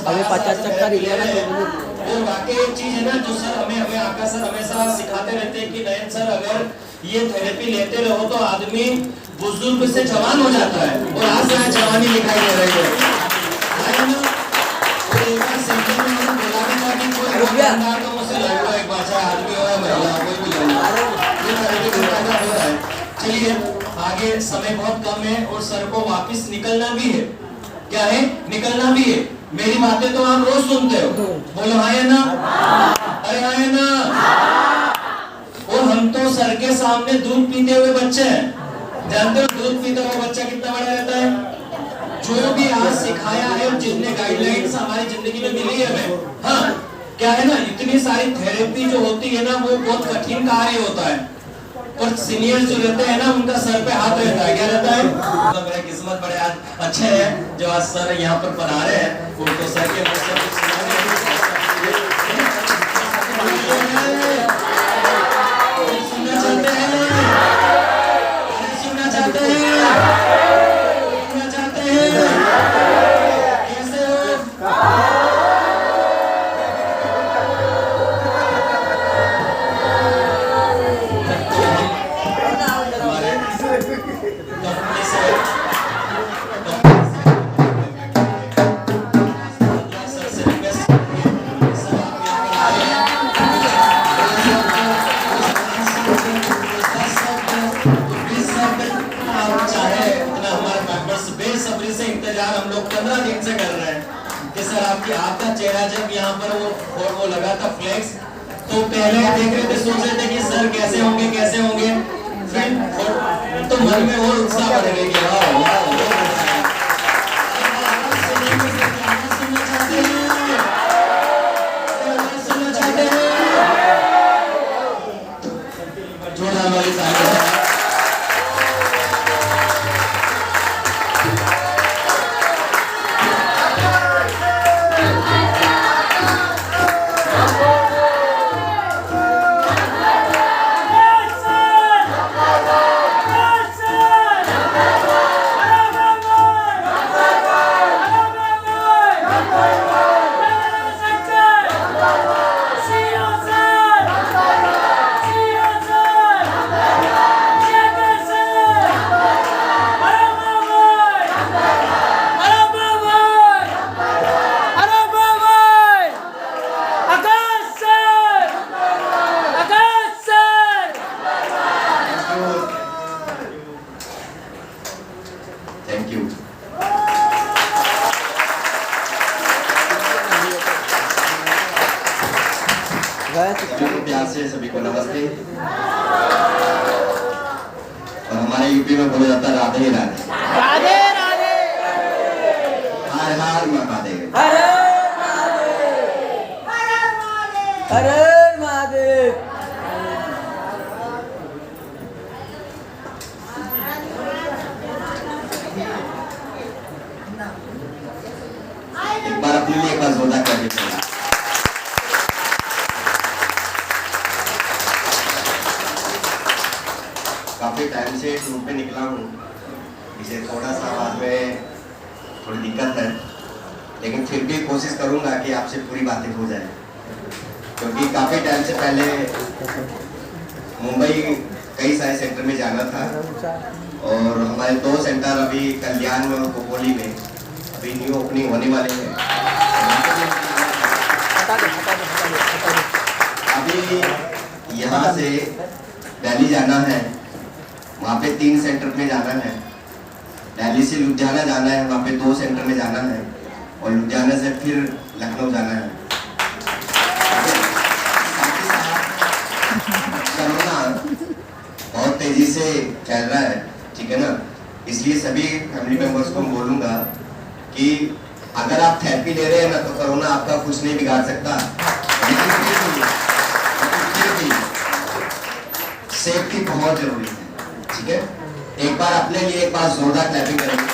अभी 50 चक्कर ही लेना वो वाकई एक चीज है ना जो सर हमें आका सर हमेशा सिखाते रहते हैं कि नयन सर अगर ये थेरेपी लेते रहो तो आदमी बुजुर्ग से जवान हो जाता है और आज से जवानी दिखाई दे रही है। चलिए आगे समय बहुत कम है और सर को वापस निकलना भी है। क्या है? निकलना भी है। मेरी बातें तो आप रोज सुनते हो, बोलो हाँ या ना? अरे हाँ या ना? और हम तो सर के सामने दूध पीते हुए बच्चे हैं। जानते हो दूध पीता हुआ बच्चा कितना बड़ा रहता है? जो भी आज सिखाया है, जितने गाइडलाइंस हमारी जिंदगी में मिली है हमें, हाँ क्या है ना, इतनी सारी थेरेपी जो होती है ना वो बहुत कठिन कार्य होता है, पर सीनियर जो रहते हैं ना उनका सर पे हाथ रहता है। क्या रहता है? तो मेरा किस्मत बड़े आज अच्छे है जो आज सर यहाँ पर पढ़ा रहे हैं। वो तो सर के मुझसे कुछ सुनना चाहते हैं, सुनना चाहते हैं, सुनना चाहते हैं। कैसे हो? हम लोग 15 दिन से कर रहे हैं कि सर आपका चेहरा जब यहाँ पर वो लगा था फ्लेक्स, तो पहले देख रहे थे, सोच रहे थे कि सर कैसे होंगे कैसे होंगे, फिर तो मन में और उत्साह बढ़ गया। जोरदार वाली तालियां। Thank you. प्यार से सभी को नमस्ते। और हमारे यूपी में बोला जाता है राधे राधे। राधे राधे। हर हर महादेव। हर महादेव। हर महादेव। एक बार अपने लिए एक बार जोरदार करके बोला। काफी टाइम से टूर पे निकला हूँ, इसे थोड़ा सा आवाज में थोड़ी दिक्कत है, लेकिन फिर भी कोशिश करूंगा कि आपसे पूरी बातें हो जाए, क्योंकि काफी टाइम से पहले मुंबई कई सारे सेंटर में जाना था और हमारे 2 सेंटर अभी कल्याण में और कोपोली में अभी न्यू ओपनिंग होने वाले हैं। अभी यहाँ से दिल्ली जाना है, वहाँ पे 3 सेंटर में जाना है। दिल्ली से लुधियाना जाना है, वहाँ पे 2 सेंटर में जाना है और लुधियाना से फिर लखनऊ जाना है। कोरोना बहुत तेजी से फैल रहा है, ठीक है ना, इसलिए सभी फैमिली मेंबर्स को बोलूंगा कि अगर आप थेरेपी ले रहे हैं ना तो कोरोना आपका कुछ नहीं बिगाड़ सकता, लेकिन फिर भी सेफ्टी बहुत जरूरी है, ठीक है। एक बार अपने लिए एक बार जोरदार क्लैपिंग करेंगे।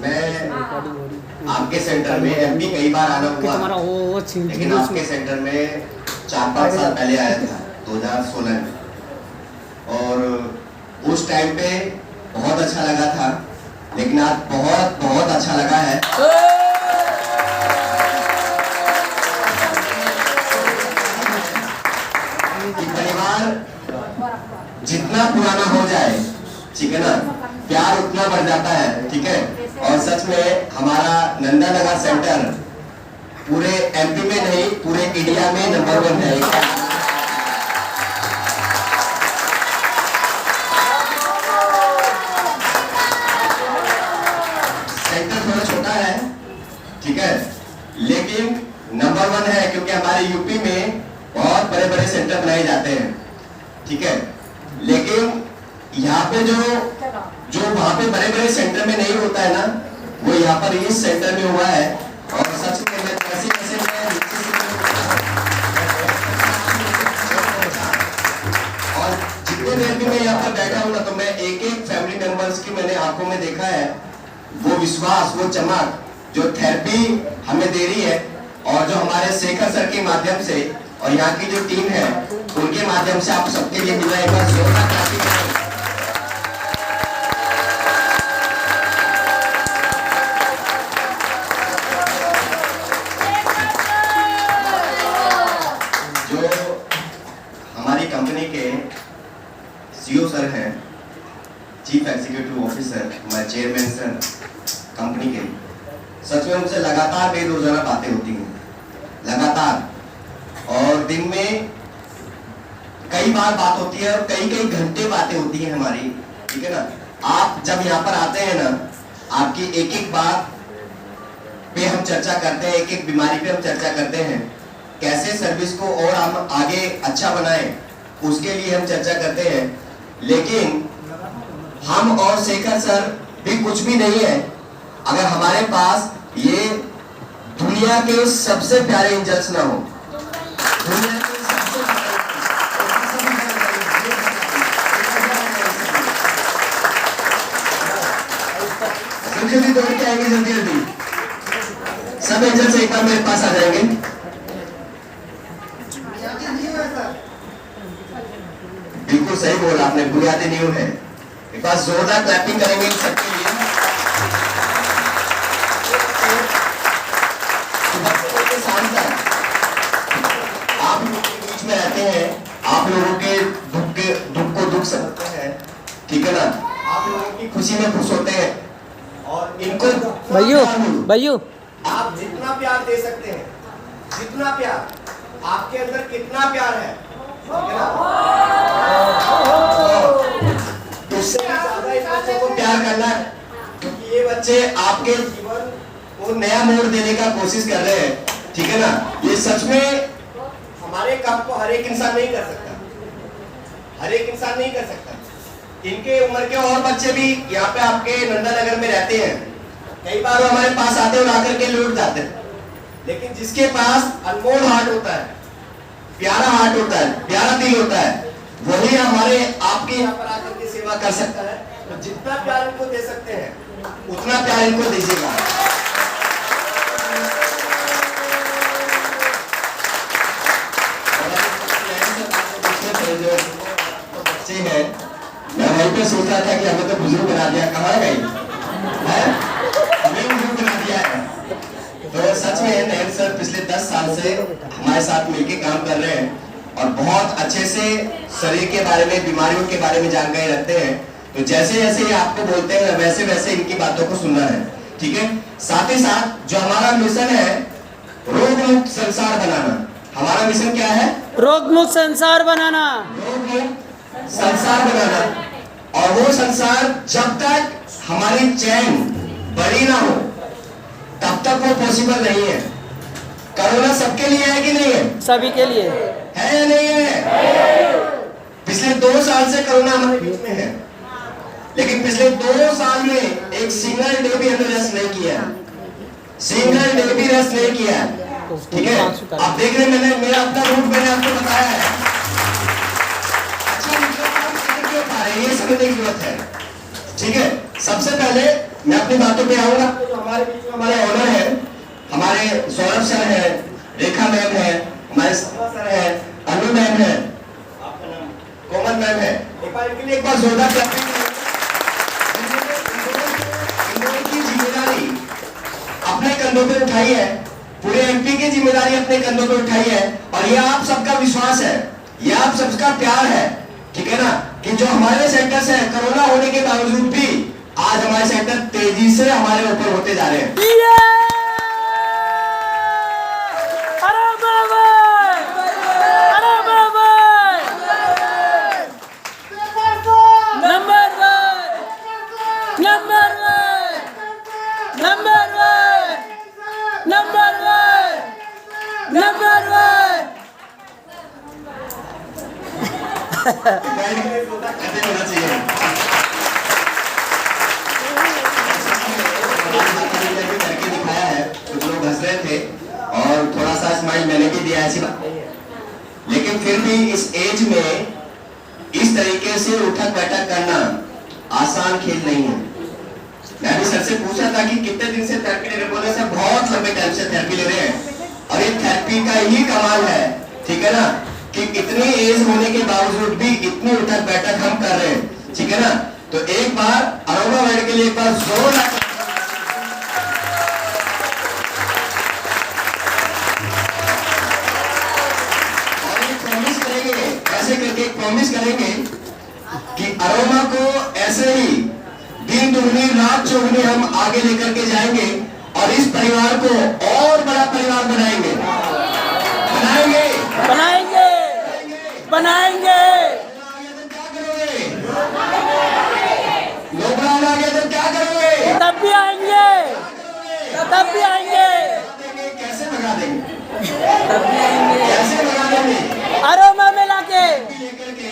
मैं आपके सेंटर में एमपी कई बार आना हुआ, लेकिन आपके सेंटर में 4-5 साल पहले आया था 2016 में, और उस टाइम पे बहुत अच्छा लगा था, लेकिन आज बहुत बहुत अच्छा लगा है। कि परिवार जितना पुराना हो जाए, ठीक है ना, प्यार उतना बढ़ जाता है, ठीक है। और सच में हमारा नंदा नगर सेंटर पूरे एमपी में नहीं, पूरे इंडिया में नंबर 1 है। ठीक है, लेकिन नंबर 1 है, क्योंकि हमारे यूपी में बहुत बड़े बड़े सेंटर बनाए जाते हैं, ठीक है। लेकिन यहाँ पे जो वहाँ पे बड़े बड़े सेंटर में नहीं होता है ना, वो यहाँ पर इस सेंटर में हुआ है। और सच में मैं कैसे कैसे और जितने देर भी मैं यहाँ पर बैठा हूँ ना, तो मैं एक एक फैमिली मेंबर्स की मैंने आंखों में देखा है, वो विश्वास, वो चमक जो थेरेपी हमें दे रही है, और जो हमारे शेखर सर के माध्यम से और यहाँ की जो टीम है उनके माध्यम से आप सबके लिए मिला एक बार जोरदार ताली करें। जो हमारी कंपनी के सीईओ सर हैं, चीफ एग्जीक्यूटिव ऑफिसर, हमारे चेयरमैन सर कंपनी के, सच में उनसे लगातार मेरी रोजाना बातें होती हैं, लगातार, और दिन में कई बार बात होती है और कई कई घंटे बातें होती हैं हमारी, ठीक है ना। आप जब यहाँ पर आते हैं ना, आपकी एक एक बात पे हम चर्चा करते हैं, एक एक बीमारी पे हम चर्चा करते हैं, कैसे सर्विस को और हम आगे अच्छा बनाएं, उसके लिए हम चर्चा करते हैं। लेकिन हम और शेखर सर भी कुछ भी नहीं है अगर हमारे पास ये दुनिया के सबसे प्यारे एंजल्स ना हो। दुनिया के सबसे जल्दी दौड़ के आएंगे, जल्दी जल्दी सब एंजल्स एक बार मेरे पास आ जाएंगे। बिल्कुल सही बोला आपने, बुनियादी न्यू है। एक बार जोरदार क्लैपिंग करेंगे इन सबके लिए। आप लोगों के बीच में रहते हैं, आप लोगों के दुख को दुख समझते हैं, ठीक है ना, आप लोगों की खुशी में खुश होते हैं, और इनको भैयू आप जितना प्यार दे सकते हैं, जितना प्यार आपके अंदर, कितना प्यार है, ठीक है ना, उससे ज्यादा इस बच्चों को प्यार करना है, क्योंकि ये बच्चे आपके जीवन को नया मोड़ देने का कोशिश कर रहे हैं, ठीक है ना। ये सच में हमारे काम को हर एक इंसान नहीं कर सकता, हर एक इंसान नहीं कर सकता। इनके उम्र के और बच्चे भी यहाँ पे आपके नंदा नगर में रहते हैं, कई बार वो हमारे पास आते हैं और आकर के लौट जाते हैं। लेकिन जिसके पास अनमोल हार्ट होता है, प्यारा हार्ट होता है, प्यारा दिल होता है, वही हमारे आपके यहाँ पर आकर के सेवा कर सकता है। तो जितना प्यार इनको दे सकते हैं उतना प्यार इनको दीजिएगा। बच्चे हैं, मैं वहीं पे सोच रहा था कि हमें तो बुजुर्ग बना दिया, कहाँ गई है, हमें बुजुर्ग बना दिया है। तो सच में नयन सर पिछले 10 साल से हमारे साथ मिलकर काम कर रहे हैं और बहुत अच्छे से शरीर के बारे में, बीमारियों के बारे में जानकारी रखते हैं। तो जैसे जैसे ये आपको बोलते हैं वैसे वैसे इनकी बातों को सुनना है, ठीक है। साथ ही साथ जो हमारा मिशन है रोग मुक्त संसार बनाना, हमारा मिशन क्या है? रोग मुक्त संसार बनाना, रोग मुक्त संसार बनाना। और वो संसार जब तक हमारी चैन बड़ी ना हो तब तक वो पॉसिबल नहीं है। कोरोना सबके लिए है कि नहीं है? सभी के लिए है या नहीं है? पिछले 2 साल से कोरोना हमारे बीच में है, लेकिन पिछले 2 साल में एक सिंगल डे भी हमने रेस्ट नहीं किया, सिंगल डे भी रेस्ट नहीं किया, ठीक है। आप देख रहे, मैंने मेरा अपना रूट मैंने आपको बताया है। अच्छा, क्यों पा रहे हैं ये समझने की जरूरत है, ठीक है। सबसे पहले मैं अपनी बातों पे आऊंगा। जो हमारे बीच में हमारे ऑनर है, हमारे सौरभ सर है, रेखा मैम है, हमारे सर है, अनु मैम है, आपका नाम कोमल मैम है। एक पायल के लिए एक बार जोरदार क्लैपिंग। की जिम्मेदारी अपने कंधों पे उठाई है, पूरे एमपी की जिम्मेदारी अपने कंधों पे उठाई है, और ये आप सबका विश्वास है, ये आप सबका प्यार है, ठीक है ना, कि जो हमारे सेंटर्स है कोरोना होने के बावजूद भी आज हमारे सेंटर तेजी से हमारे ऊपर होते जा रहे हैं। होना चाहिए। करके दिखाया है, कुछ लोग हंस रहे थे और थोड़ा सा स्माइल मैंने भी दिया, ऐसी बात नहीं है, लेकिन फिर भी इस एज में इस तरीके से उठक बैठक करना आसान खेल नहीं है। मैं भी सर से पूछा था कि कितने दिन से थेरेपी ले रहे, बोले सर बहुत लंबे टाइम से थेरेपी ले रहे हैं, और ये थेरेपी का ही कमाल है, ठीक है ना, कि इतनी एज होने के बावजूद भी इतनी उठक बैठक हम कर रहे हैं, ठीक है ना। तो एक बार अरोमा वर्ल्ड के लिए एक बार जोर ऐसे करके प्रॉमिस करेंगे कि अरोमा को ऐसे ही दिन दुगनी रात चौगुनी हम आगे लेकर के जाएंगे और इस परिवार को और बड़ा परिवार बनाएंगे बनाएंगे बनाएंगे बनाएंगे। क्या करोगे? लॉकडाउन आ गया तो क्या करोगे? तब भी आएंगे, तब भी आएंगे, कैसे भगा देंगे? तब भी आएंगे, कैसे भगा देंगे? अरोमा में लाके लेकर के।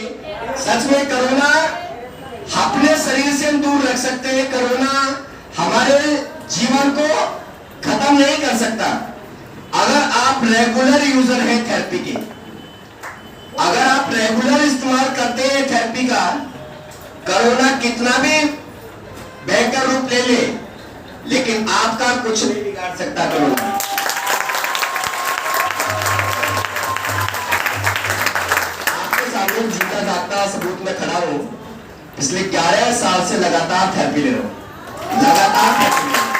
सच में कोरोना अपने शरीर से हम दूर रख सकते हैं, कोरोना हमारे जीवन को खत्म नहीं कर सकता। अगर आप रेगुलर यूजर हैं थेरेपी के, अगर आप रेगुलर इस्तेमाल करते हैं थेरेपी का, कोरोना कितना भी भयंकर रूप ले ले, लेकिन आपका कुछ नहीं बिगाड़ सकता कोरोना। आपके सामने जीता जागता सबूत में खड़ा हूं, पिछले 11 साल से लगातार थेरेपी ले रहा हूं, लगातार थेरेपी ले रहा हूं।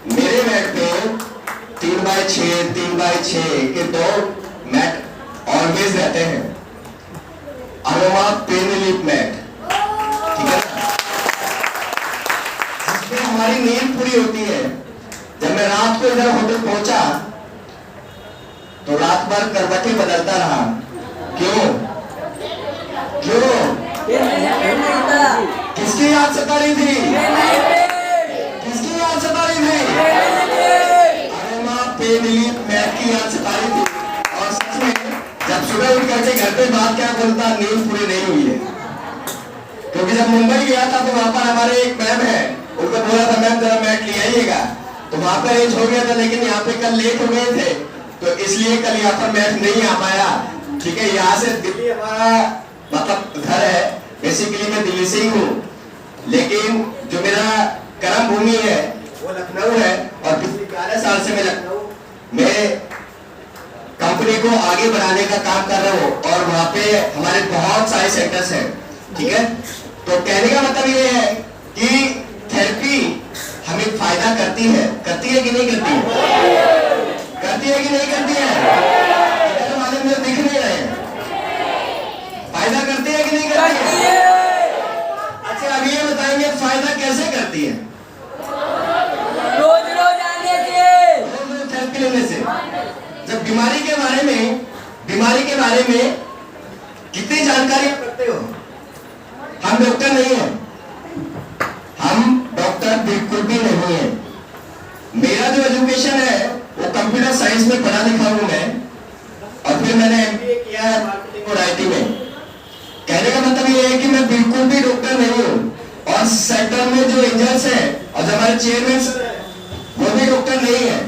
मेरे बेड पे 3x6 के 2 मैट ऑलवेज रहते हैं, अरोमा पेन रिलीफ मैट, ठीक है, जिसमें हमारी नींद पूरी होती है। जब मैं रात को इधर होटल पहुंचा तो रात भर करवटें बदलता रहा। क्यों? किसकी याद सता रही थी? किसकी याद सता रही थी? अरोमा पेन रिलीफ मैट की याद सता रही थी। और सच में जब सुबह उठ करके घर पे बात क्या बोलता, नींद पूरी नहीं हुई है। क्योंकि जब मुंबई गया था तो वहां पर हमारे एक मैम है, उनको बोला था मैम जरा मैट ले आइएगा, तो वहां पर अरेंज हो गया था, लेकिन यहाँ पे कल लेट हो गए थे, तो इसलिए कल यहाँ पर मैट नहीं आ पाया, ठीक है। यहाँ से दिल्ली हमारा मतलब घर है, बेसिकली मैं दिल्ली से ही हूँ, लेकिन जो मेरा कर्म भूमि है वो लखनऊ है, और पिछले 11 साल से मैं लखनऊ में कंपनी को आगे बढ़ाने का काम कर रहा हूँ, और वहाँ पे हमारे बहुत सारे सेंटर्स हैं, ठीक है। तो कहने का मतलब ये है कि थेरेपी हमें फायदा करती है कि नहीं करती है? करती है कि नहीं करती है? इधर वाले में दिख नहीं रहे, फायदा करती है कि नहीं करती है? अच्छा अब ये बताएंगे फायदा कैसे करती है? रोज रोज आने से, रोज रोज थेरेपी लेने से। जब बीमारी के बारे में कितनी जानकारी आप रखते हो? हम डॉक्टर नहीं हैं, हम डॉक्टर बिल्कुल भी नहीं है। मेरा जो एजुकेशन है वो कंप्यूटर साइंस में पढ़ा लिखा हूं मैं, और फिर मैंने एमबीए किया है मार्केटिंग और आईटी में। कहने का मतलब ये है कि मैं बिल्कुल भी डॉक्टर नहीं हूं, और सेक्टर में जो इंजीनियर्स हैं और जो हमारे चेयरमैन वो भी डॉक्टर नहीं है,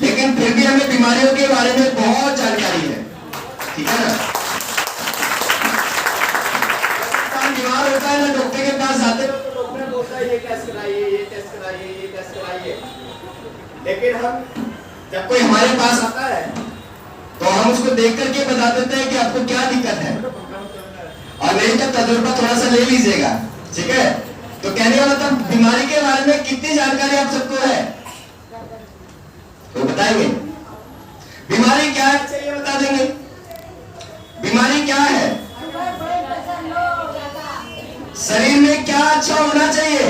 लेकिन फिर भी हमें बीमारियों के बारे में बहुत जानकारी है, ठीक है ना। बीमार होता है ना, डॉक्टर के पास जाते हैं तो डॉक्टर बोलता है ये टेस्ट कराइए, ये टेस्ट कराइए, ये टेस्ट कराइए, लेकिन हम जब कोई हमारे पास आता है तो तो हम उसको देख करके बता देते हैं कि आपको क्या दिक्कत है, और नहीं तो तजुर्बा थोड़ा सा ले लीजिएगा, ठीक है। तो कहने का मतलब बीमारी के बारे में कितनी जानकारी आप सबको है, तो बताएंगे बीमारी क्या है, चलिए बता देंगे बीमारी क्या है। शरीर में क्या अच्छा होना चाहिए,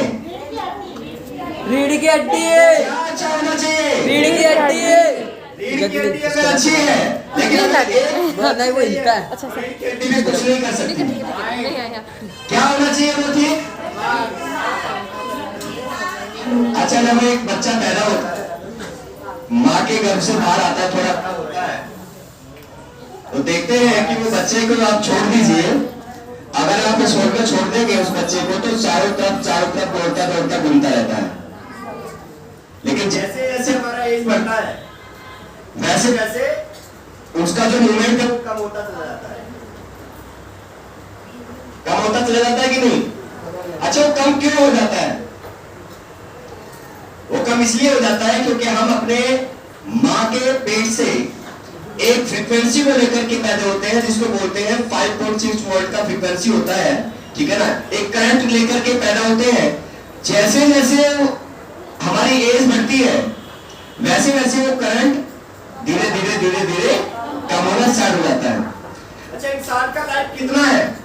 रीढ़ की हड्डी है, क्या अच्छा होना चाहिए, रीढ़ की हड्डी है, रीढ़ की हड्डी अगर अच्छी है, लेकिन अगर एक नहीं वो हिलता है। अच्छा सर, रीढ़ की हड्डी में कुछ नहीं कर सकती, नहीं आया। क्या होना चाहिए वो थी। अच्छा, जब एक बच्चा पैदा होता है, माँ के गर्भ से बाहर आता है, थोड़ा बड़ा होता है, तो देखते हैं कि वो बच्चे को आप छोड़ दीजिए, अगर आप छोड़ देंगे उस बच्चे को, तो चारों तरफ दौड़ता दौड़ता घूमता रहता है। लेकिन जैसे जैसे हमारा एज बढ़ता है, वैसे वैसे उसका जो मूवमेंट है वो कम होता चला जाता है, कम होता चला जाता है कि नहीं। अच्छा, वो कम क्यों हो जाता है, वो कम इसलिए हो जाता है क्योंकि हम अपने माँ के पेट से एक फ्रीक्वेंसी को लेकर के पैदा होते हैं, जिसको बोलते हैं 5.6 वोल्ट का फ्रीक्वेंसी होता है, ठीक है ना। एक करंट लेकर के पैदा होते हैं, जैसे जैसे हमारी एज बढ़ती है, वैसे वैसे वो करंट धीरे धीरे धीरे धीरे कम होना स्टार्ट हो जाता है। अच्छा, इंसान का लाइफ कितना है,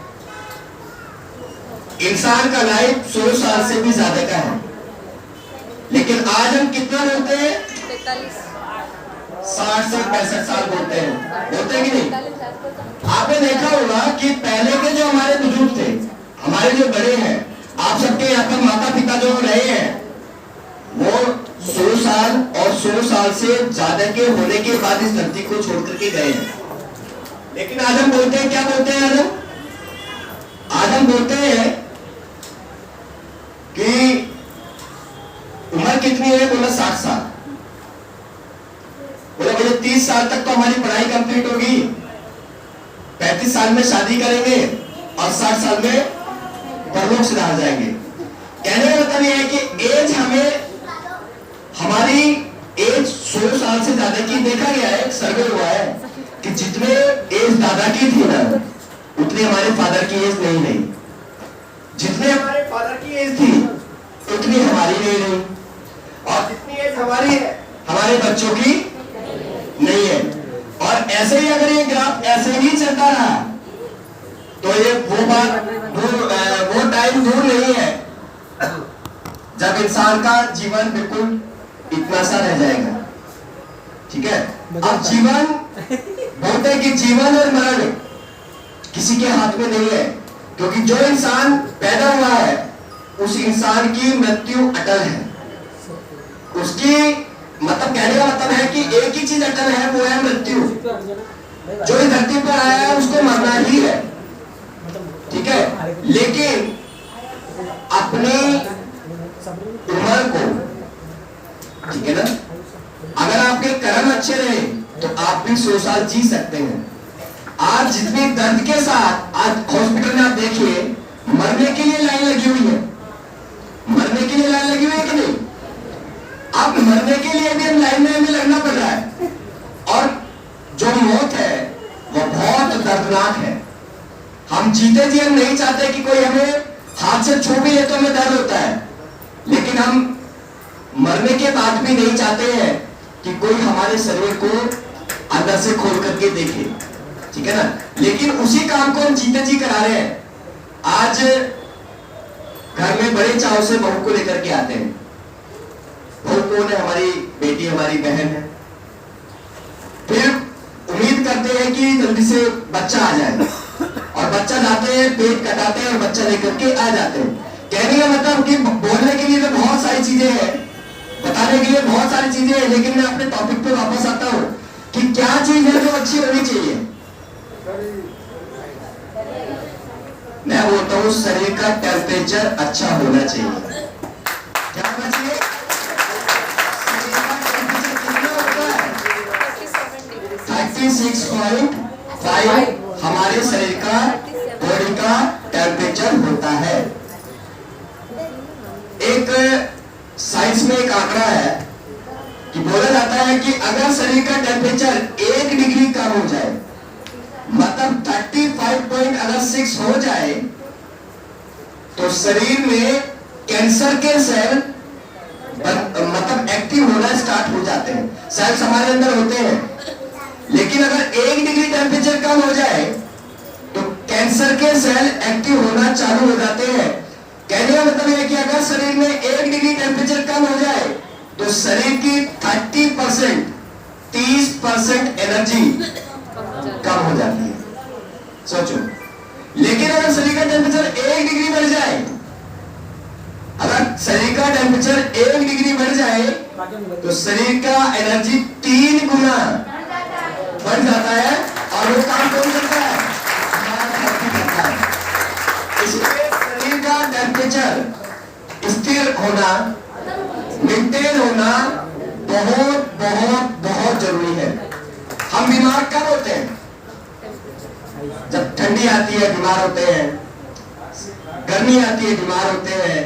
इंसान का लाइफ 100 साल से भी ज्यादा का है, लेकिन आज हम कितना बोलते हैं, 60 से 65 साल बोलते हैं कि नहीं। आपने देखा होगा कि पहले के जो हमारे बुजुर्ग थे, हमारे जो बड़े हैं, आप सबके यहाँ पर माता पिता जो रहे हैं, वो 100 साल और 100 साल से ज्यादा के होने के बाद इस धरती को छोड़ करके गए हैं। लेकिन आज हम बोलते हैं, क्या बोलते हैं आज हम बोलते हैं कि उम्र कितनी है, बोला 60 साल, बोले 30 साल तक तो हमारी पढ़ाई कंप्लीट होगी, 35 साल में शादी करेंगे और 60 साल में परलोक सिधार जाएंगे। कहने का मतलब यह है कि एज हमारी एज 100 साल से ज्यादा की, देखा गया है, सर्वे हुआ है कि जितने एज दादा की थी ना, उतनी हमारे फादर की एज नहीं, जितने हमारे फादर की एज थी उतनी हमारी नहीं, और जितनी एज हमारी है हमारे बच्चों की नहीं है। और ऐसे ही अगर ये ग्राफ ऐसे ही चलता रहा, तो ये वो टाइम दूर नहीं है जब इंसान का जीवन बिल्कुल इतना सा रह जाएगा, ठीक है। अब जीवन बोलते हैं कि जीवन और मरण किसी के हाथ में नहीं है, क्योंकि जो इंसान पैदा हुआ है उस इंसान की मृत्यु अटल है। उसकी मतलब कहने का मतलब है कि एक ही चीज अटल है, वो है मृत्यु। जो इस धरती पर आया है उसको मरना ही है, ठीक है। लेकिन अपनी उम्र को, ठीक है ना, अगर आपके कर्म अच्छे रहे तो आप भी 100 साल जी सकते हैं। आज जितनी दर्द के साथ आज हॉस्पिटल में आप देखिए, मरने के लिए लाइन लगी हुई है, मरने के लिए लाइन लगी हुई है कि नहीं। अब मरने के लिए भी हम लाइन में हमें लगना पड़ रहा है, और जो मौत है वो बहुत दर्दनाक है। हम जीते जी हम नहीं चाहते कि कोई हमें हाथ से छू भी ले तो हमें दर्द होता है, लेकिन हम मरने के बाद भी नहीं चाहते हैं कि कोई हमारे शरीर को अंदर से खोल करके देखे, ठीक है ना। लेकिन उसी काम को हम जीते जी करा रहे हैं। आज घर में बड़े चाव से बहू को लेकर के आते हैं। बहू कौन है, हमारी बेटी, हमारी बहन है। फिर उम्मीद करते हैं कि जल्दी से बच्चा आ जाए, और बच्चा लाते हैं, पेट कटाते हैं और बच्चा लेकर के आ जाते हैं। कहने का मतलब कि बोलने के लिए तो बहुत सारी चीजें हैं, बताने के लिए बहुत सारी चीजें हैं, लेकिन मैं अपने टॉपिक पे वापस आता हूँ कि क्या चीज है जो अच्छी होनी चाहिए। मैं बोलता हूँ शरीर का टेम्परेचर अच्छा होना चाहिए। क्या होना चाहिए? शरीर का टेम्परेचर कितना होता है? 36.5 हमारे शरीर का, बॉडी का टेम्परेचर होता है। एक साइंस में एक आंकड़ा है कि बोला जाता है कि कि अगर शरीर का टेम्परेचर 1 डिग्री कम हो जाए, मतलब 35.6 हो जाए, तो शरीर में कैंसर के सेल मतलब एक्टिव होना स्टार्ट हो जाते हैं। सेल्स हमारे अंदर होते हैं, लेकिन अगर 1 डिग्री टेम्परेचर कम हो जाए तो कैंसर के सेल एक्टिव होना चालू हो जाते हैं। कहने का मतलब यह कि अगर शरीर में 1 डिग्री टेम्परेचर कम हो जाए तो शरीर की 30% एनर्जी कम हो जाती है। सोचो, लेकिन अगर शरीर का टेम्परेचर 1 डिग्री बढ़ जाए, अगर शरीर का टेम्परेचर 1 डिग्री बढ़ जाए तो शरीर का एनर्जी 3 गुना बढ़ जाता है और वो काम कौन करता है? करता है। इसलिए शरीर का टेम्परेचर स्थिर होना, मेंटेन होना बहुत बहुत बहुत जरूरी है। हम बीमार कब होते हैं? जब ठंडी आती है बीमार होते हैं, गर्मी आती है बीमार होते हैं,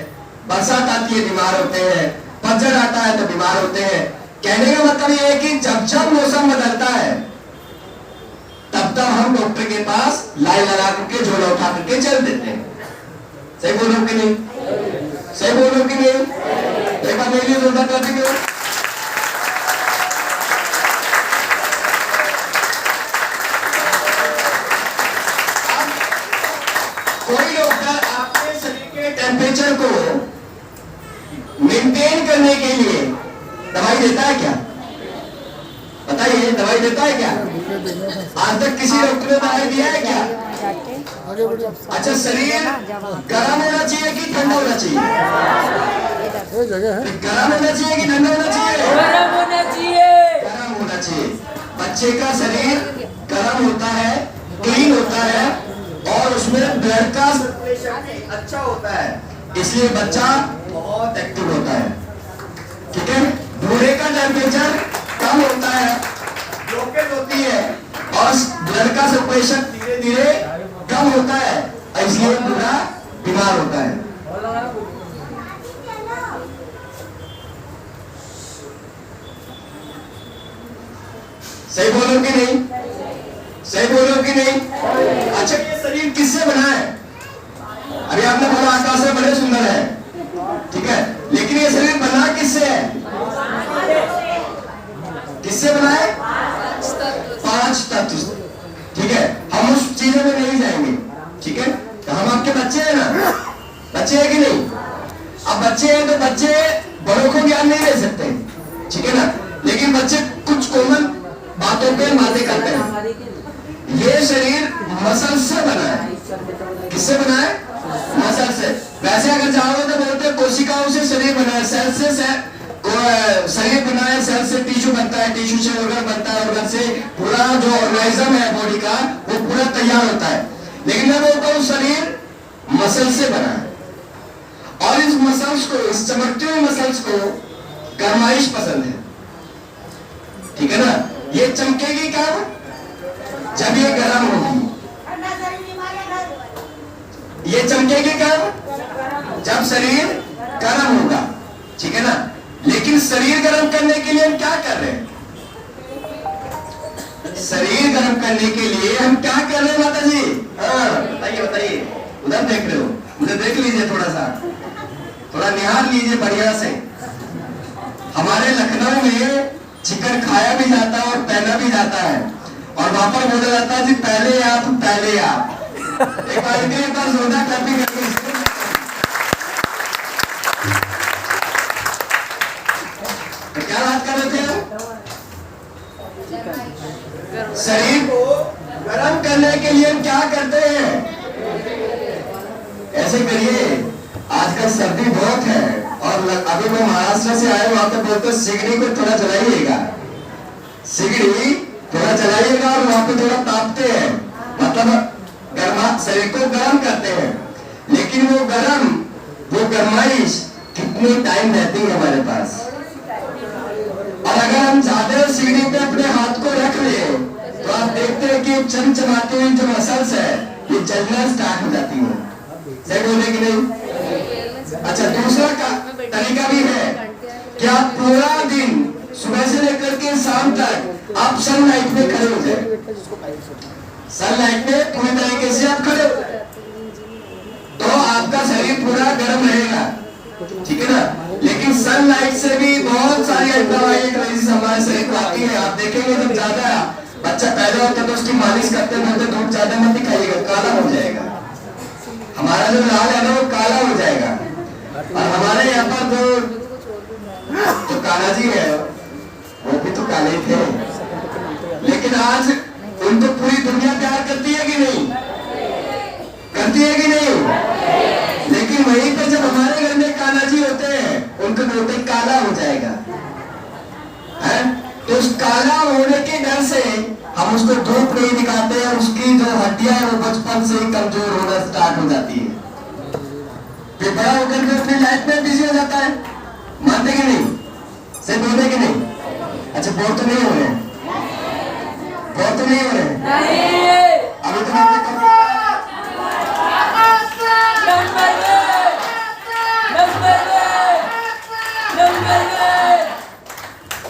बरसात आती है बीमार होते हैं, पतझड़ आता है तो बीमार होते हैं। कहने का मतलब यह है कि जब जब मौसम बदलता है तब तब हम डॉक्टर के पास लाइन लगा करके झोला उठा करके चल देते हैं। सही बोलो कि नहीं? सही बोलो कि नहीं? एक बार मेरे लिए जोरदार कर दीजिए। कोई डॉक्टर आपके शरीर के टेम्परेचर को मेंटेन करने के लिए दवाई देता है क्या? बताइए, दवाई देता है क्या? आज तक किसी डॉक्टर ने दवाई दिया है क्या? अच्छा, शरीर गर्म होना चाहिए कि ठंडा होना चाहिए? गर्म होना चाहिए कि ठंडा होना चाहिए? गरम होना चाहिए। गर्म होना चाहिए। बच्चे का शरीर गर्म होता है, क्लीन होता है और उसमें ब्लड का सर्कुलेशन अच्छा होता है, इसलिए बच्चा बहुत एक्टिव होता है। ठीक है। बूढ़े का टेम्परेचर कम होता है, ब्लॉकेज होती है और ब्लड का सर्कुलेशन धीरे धीरे कम होता है, इसलिए बूढ़ा बीमार होता है। सही बोलो कि नहीं? सही बोलो कि नहीं? अच्छा, ये शरीर किससे बना है? अभी आपने बोला आकाश से बड़े सुंदर है, ठीक है, लेकिन ये शरीर बना किससे है? किससे बना है? 5 तत्व। ठीक है, हम उस चीजों में नहीं जाएंगे। ठीक है, तो हम आपके बच्चे हैं ना? बच्चे हैं कि नहीं? अब बच्चे हैं तो बच्चे बड़ों को ज्ञान नहीं दे सकते, ठीक है ना, लेकिन बच्चे कुछ कॉमन बातों पे बातें करते हैं। ये शरीर मसल से बना है। किससे बना है? मसल से। वैसे अगर जाओगे तो बोलते हैं कोशिकाओं से शरीर बना है, सेल से शरीर बना है, सेल से टिश्यू बनता है, टिश्यू से ऑर्गन बनता है, ऑर्गन से पूरा जो ऑर्गेनिज्म है बॉडी का वो पूरा तैयार होता है। लेकिन मैं बोलता हूँ शरीर मसल से बना है और इस मसल्स को, इस चमकते हुए मसल्स को गरमाइश पसंद है। ठीक है ना? ये चमकेगी कब? जब ये गर्म होगी। ये चमकेगी कब? जब शरीर गर्म होगा। ठीक है ना? लेकिन शरीर गर्म करने के लिए हम क्या कर रहे हैं? शरीर गर्म करने के लिए हम क्या कर रहे हैं माता जी? हाँ, बताइए बताइए। उधर देख रहे हो, मुझे देख लीजिए, थोड़ा निहार लीजिए बढ़िया से। हमारे लखनऊ में चिकन खाया भी जाता है और पहना भी जाता है और वहां पर बोला जाता है जी पहले आप पहले आप। एक बार जोरदार क्लैपिंग करके क्या बात कर रहे थे? शरीर को गर्म करने के लिए हम क्या करते हैं? ऐसे करिए, आजकल सर्दी बहुत है और अभी मैं महाराष्ट्र से आया, वहां पे बोलते सिगड़ी को थोड़ा जलाइएगा, सिगड़ी थोड़ा जलाइएगा और वहां पे थोड़ा तापते हैं, मतलब शरीर को गर्म करते हैं। लेकिन वो गर्माइश कितने टाइम रहती है हमारे पास? और अगर हम ज्यादा सिगड़ी पे अपने हाथ को रख ले तो आप देखते हैं कि चमचमाती हुई जो मसल्स है ये जलना स्टार्ट हो जाती है। सही बोले कि नहीं? अच्छा, दूसरा का तरीका भी है कि आप पूरा दिन सुबह से लेकर के से शाम तक आप सनलाइट में खड़े हो जाए, सनलाइट में पूरी तरीके से आप खड़े हो जाए तो आपका शरीर पूरा गर्म रहेगा, ठीक है ना। लेकिन सनलाइट से भी बहुत सारी अल्ट्रावायलेट रेज़ हमारे शरीर को आती है। आप देखेंगे जब ज्यादा बच्चा पैदा होता है तो उसकी मालिश करते हैं, धूप ज्यादा मत दिखाइएगा, काला हो जाएगा। हमारा जो लाल है ना वो काला हो जाएगा। और हमारे यहाँ पर जो काला जी है वो भी तो काले थे, लेकिन आज उनको पूरी दुनिया प्यार करती है कि नहीं, करती है कि नहीं। लेकिन वहीं पे जब हमारे घर में काला जी होते हैं उनको बोलते काला हो जाएगा है? तो उस काला होने के डर से हम उसको धूप नहीं दिखाते हैं, उसकी जो हड्डियां है वो बचपन से ही कमजोर होना स्टार्ट हो जाती है, फिर बड़ा होकर के अपनी लाइफ में बिजी हो जाता है। मानते कि नहीं, से बोले कि नहीं? अच्छा बोल तो नहीं हो रहे, बोल तो नहीं हो रहे अभी तो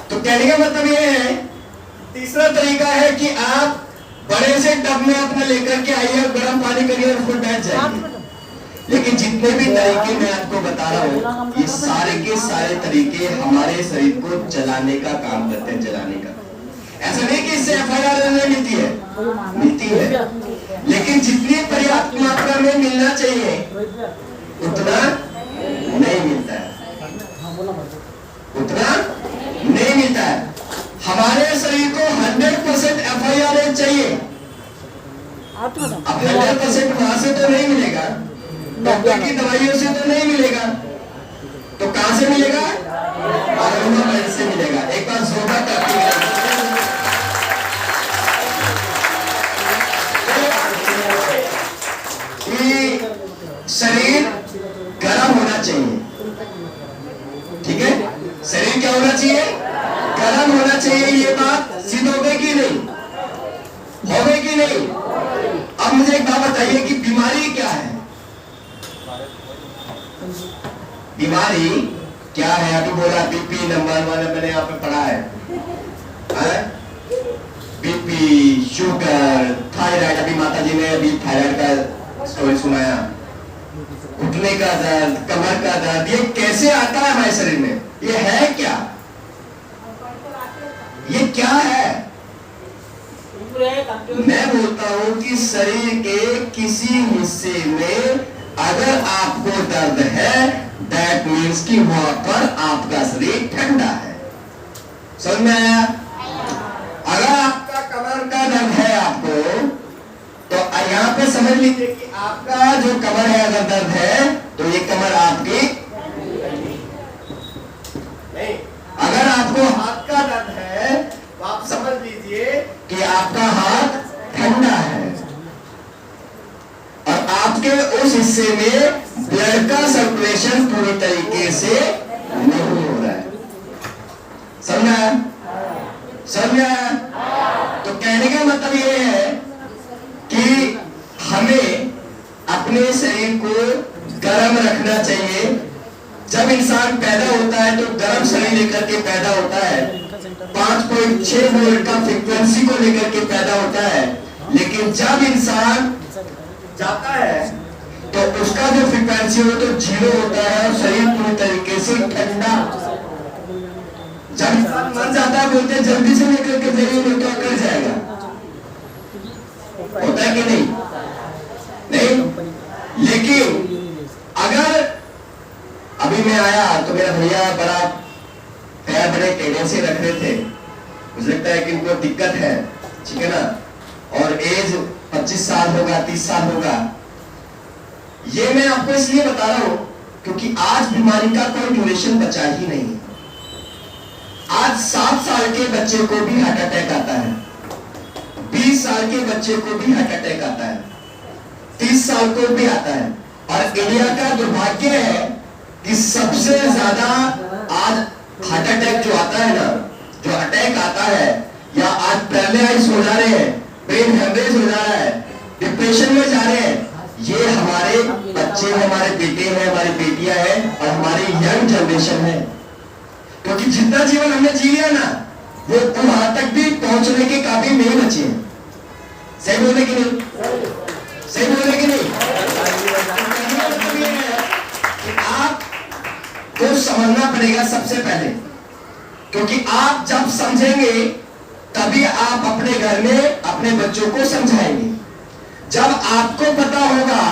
तो कहने का मतलब ये है। तीसरा तरीका है कि आप बड़े से टब में अपना लेकर के आइए और गर्म पानी करिए और उसमें बैठ जाइए। लेकिन जितने भी तरीके मैं आपको बता रहा हूँ ये सारे के सारे तरीके हमारे शरीर को जलाने का काम करते हैं, जलाने का। ऐसा नहीं कि इससे FIR नहीं मिलती है, मिलती है, लेकिन जितनी पर्याप्त मात्रा में मिलना चाहिए उतना नहीं मिलता है, उतना नहीं मिलता है। हमारे शरीर को 100% FIR चाहिए। अब 100% वहां से तो नहीं मिलेगा, डॉक्टर की दवाइयों से तो नहीं मिलेगा, तो कहां से मिलेगा? अरोमा मेड से मिलेगा। एक बार जोरदार ताली। शरीर गर्म होना चाहिए, ठीक है, शरीर क्या होना चाहिए? गर्म होना चाहिए। ये बात सिद्ध हो गई कि नहीं, हो गई कि नहीं? अब मुझे एक बात बताइए कि बीमारी क्या है? बीमारी क्या है? अभी बोला बीपी नंबर 1 मैंने यहाँ पे पढ़ा है, बीपी, शुगर, थायराइड। अभी माता जी ने अभी थायराइड का स्टोरी सुनाया, घुटने का दर्द, कमर का दर्द, ये कैसे आता है हमारे शरीर में? ये है क्या? ये क्या है? मैं बोलता हूं कि शरीर के किसी हिस्से में अगर आपको दर्द है दैट मीन्स कि वहां पर आपका शरीर ठंडा है। समझ में आया? अगर आपका कमर का दर्द है आपको, तो यहाँ पे समझ लीजिए कि आपका जो कमर है अगर दर्द है तो ये कमर आपकी नहीं। अगर आपको हाथ का दर्द है तो आप समझ लीजिए कि आपका हाथ ठंडा है और आपके उस हिस्से में ब्लड का सर्कुलेशन पूरी तरीके से नहीं हो रहा है। समझा? समझा? तो कहने का मतलब ये है कि हमें अपने शरीर को गर्म रखना चाहिए। जब इंसान पैदा होता है तो गर्म शरीर लेकर के पैदा होता है, 5.6 वोल्ट का फ्रीक्वेंसी को लेकर के पैदा होता है। लेकिन जब इंसान जाता है तो उसका जो फ्रीक्वेंसी हो तो 0 होता है और शरीर पूरी तरीके से ठंडा। जब इंसान मर जाता है बोलते जल्दी से लेकर के शरीर में क्या कर जाएगा, होता है कि नहीं? नहीं। लेकिन अगर अभी मैं आया तो मेरा भैया बड़ा पैर बड़े टेढ़े से रख रहे थे, मुझे लगता है कि उनको दिक्कत है, ठीक है ना, और एज 25 साल होगा, 30 साल होगा। ये मैं आपको इसलिए बता रहा हूं क्योंकि आज बीमारी का कोई ड्यूरेशन बचा ही नहीं। आज 7 साल के बच्चे को भी हार्ट अटैक आता है, 20 साल के बच्चे को भी हार्ट अटैक आता है, 30 साल को भी आता है। और इंडिया का दुर्भाग्य है कि सबसे ज्यादा आज हार्ट अटैक जो आता है ना, जो अटैक आता है या आज पैरालाइज हो जा रहे हैं, ब्रेन हेमरेज हो जा रहा है, डिप्रेशन में जा रहे हैं, ये हमारे बच्चे, हमारे बेटे हैं, हमारी बेटियां हैं और हमारी यंग जनरेशन है। क्योंकि जितना जीवन हमने जी लिया ना वो वहां तक भी पहुंचने के काबिल नहीं बचे हैं। सही बोल रहे कि नहीं? सही बोल रहे कि नहीं? मतलब ये है कि आपको समझना पड़ेगा सबसे पहले, क्योंकि आप जब समझेंगे तभी आप अपने घर में अपने बच्चों को समझाएंगे। जब आपको पता होगा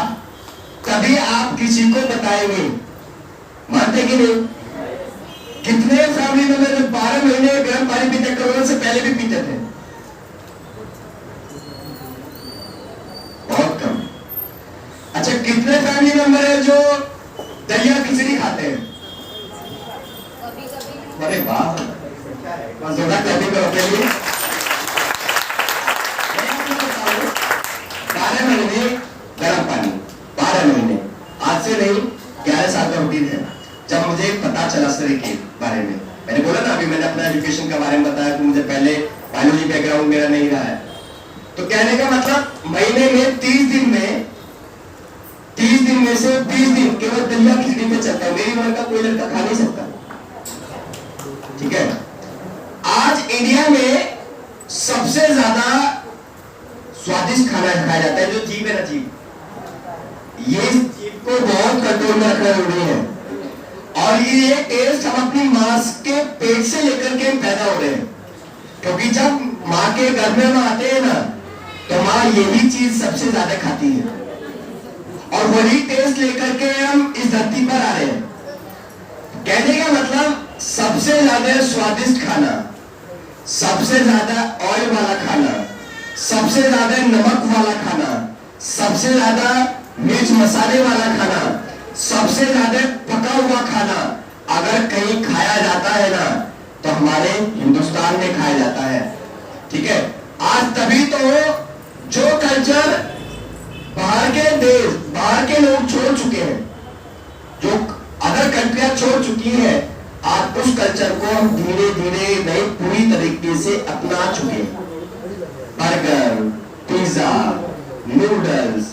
तभी आप किसी को बताएंगे। मानते कि नहीं? कितने फैमिली में मेरे 12 महीने गर्म पानी पीते, कोरोना से पहले भी पीते थे? बहुत कम। अच्छा, कितने फैमिली मेंबर है जो दलिया खिचड़ी खाते हैं? अरे वाह, जोड़ा कभी करो के लिए 12 महीने गर्म पानी, 12 महीने। आज से नहीं, 11 साल का रूटीन है। जब मुझे पता चला शरीर के बारे में, मैंने बोला ना अभी, मैंने अपना एजुकेशन के बारे में बताया कि मुझे पहले बायोलॉजी बैकग्राउंड मेरा नहीं रहा है। तो कहने का मतलब महीने में 30 दिन में 30 दिन में से 20 दिन केवल दलिया खिचड़ी पे चलता है। मेरी उम्र का कोई लड़का खा नहीं सकता। ठीक है? आज इंडिया में सबसे ज्यादा स्वादिष्ट खाना खाया जाता है जो जीव है ना, जीव, ये जीव को बहुत कंट्रोल में रखना जरूरी है। और ये टेस्ट हम अपनी मां के पेट से लेकर के पैदा हो रहे हैं, क्योंकि जब मां के गर्भ में हम आते हैं ना, तो मां यही चीज सबसे ज्यादा खाती है और वही टेस्ट लेकर के हम इस धरती पर आ रहे हैं। कहने का मतलब सबसे ज्यादा स्वादिष्ट खाना, सबसे ज्यादा ऑयल वाला खाना, सबसे ज्यादा नमक वाला खाना, सबसे ज्यादा मिर्च मसाले वाला खाना, सबसे ज्यादा पका हुआ खाना अगर कहीं खाया जाता है ना, तो हमारे हिंदुस्तान में खाया जाता है। ठीक है? आज तभी तो जो कल्चर बाहर के देश, बाहर के लोग छोड़ चुके हैं, जो अदर कंट्रियां छोड़ चुकी हैं, आज उस कल्चर को हम धीरे धीरे नहीं पूरी तरीके से अपना चुके हैं। बर्गर, पिज्जा, नूडल्स,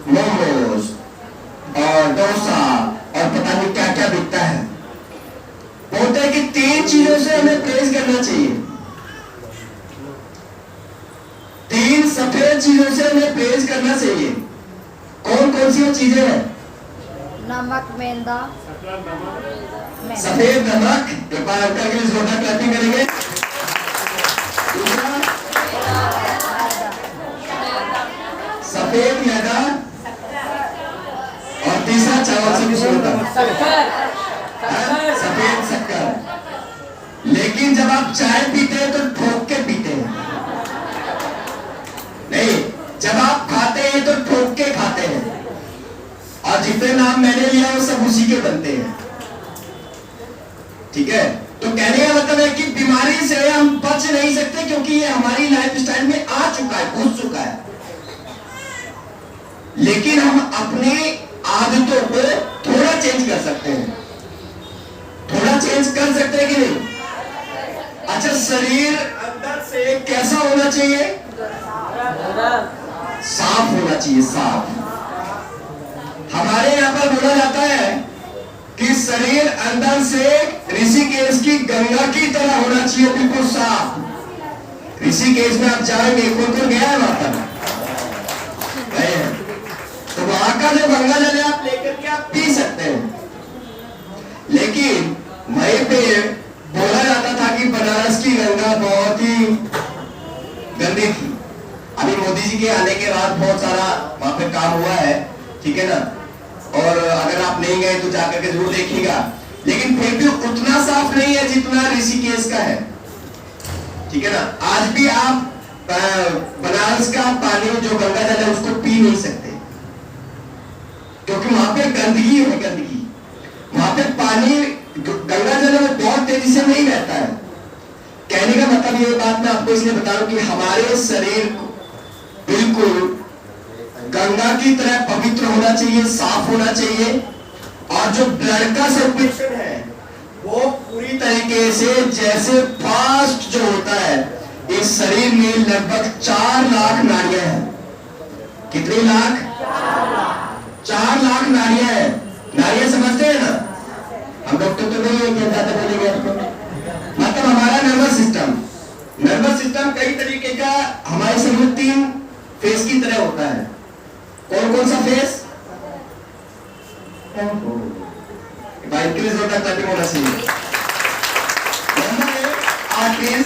मोमोज और डोसा और पता नहीं क्या क्या बिकता है। बोलते हैं कि 3 चीजों से हमें परहेज करना चाहिए। 3 सफेद चीजों से हमें परहेज करना चाहिए। कौन कौन सी वो चीजें हैं? नमक, मैदा, सफेद नमक, एक बार अंकल के लिए जोरदार क्लैपिंग करेंगे। दूसरा सफेद मैदा और तीसरा चावल से भी शुरू सफेद शक्कर। लेकिन जब आप चाय पीते हैं तो ठोक के पीते हैं, नहीं, जब आप खाते हैं तो ठोक के खाते हैं। और जितने नाम मैंने लिया वो सब उसी के बनते हैं। ठीक है? तो कहने का मतलब है कि बीमारी से हम बच नहीं सकते, क्योंकि ये हमारी लाइफ स्टाइल में आ चुका है, घुस चुका है। लेकिन हम अपनी आदतों को थोड़ा चेंज कर सकते हैं। थोड़ा चेंज कर सकते हैं कि नहीं? अच्छा, शरीर अंदर से कैसा होना चाहिए? साफ होना चाहिए, साफ। हमारे यहाँ पर बोला जाता है कि शरीर अंदर से ऋषिकेश की गंगा की तरह होना चाहिए, बिल्कुल साफ। ऋषिकेश में आप जाएंगे, कौन गया है वहां पर? गए हैं? तो वहां का जो गंगा जल है आप लेकर के आप पी सकते हैं। लेकिन वहीं पे बोला जाता था कि बनारस की गंगा बहुत ही गंदी थी। अभी मोदी जी के आने के बाद बहुत सारा वहां पे काम हुआ है, ठीक है ना? और अगर आप नहीं गए तो जाकर के जरूर देखिएगा। लेकिन फिर भी उतना साफ नहीं है जितना ऋषिकेश का है। ठीक है ना? आज भी आप बनारस का पानी जो गंगा जल है उसको पी नहीं सकते, क्योंकि वहां पे गंदगी है, गंदगी। वहां पे पानी गंगा जल में बहुत तेजी से नहीं रहता है। कहने का मतलब ये बात मैं आपको इसलिए बता रहा हूं कि हमारे शरीर को बिल्कुल गंगा की तरह पवित्र होना चाहिए, साफ होना चाहिए। और जो ब्लड का सर्कुलेशन है वो पूरी तरीके से जैसे फास्ट जो होता है, इस शरीर में लगभग 4 लाख नाड़ियां हैं। कितनी लाख? 4 लाख नाड़ियां हैं। नाड़ियां समझते हैं ना? हम डॉक्टर तो नहीं है, क्या ज्यादा बोलेंगे आपको। मतलब हमारा नर्वस सिस्टम क्या हमारे शरीर में 3 फेस की तरह होता है। कौन कौन सा फेस? भाई इंक्रीज होता क्लैपिंग होना चाहिए। Number 1 arteries,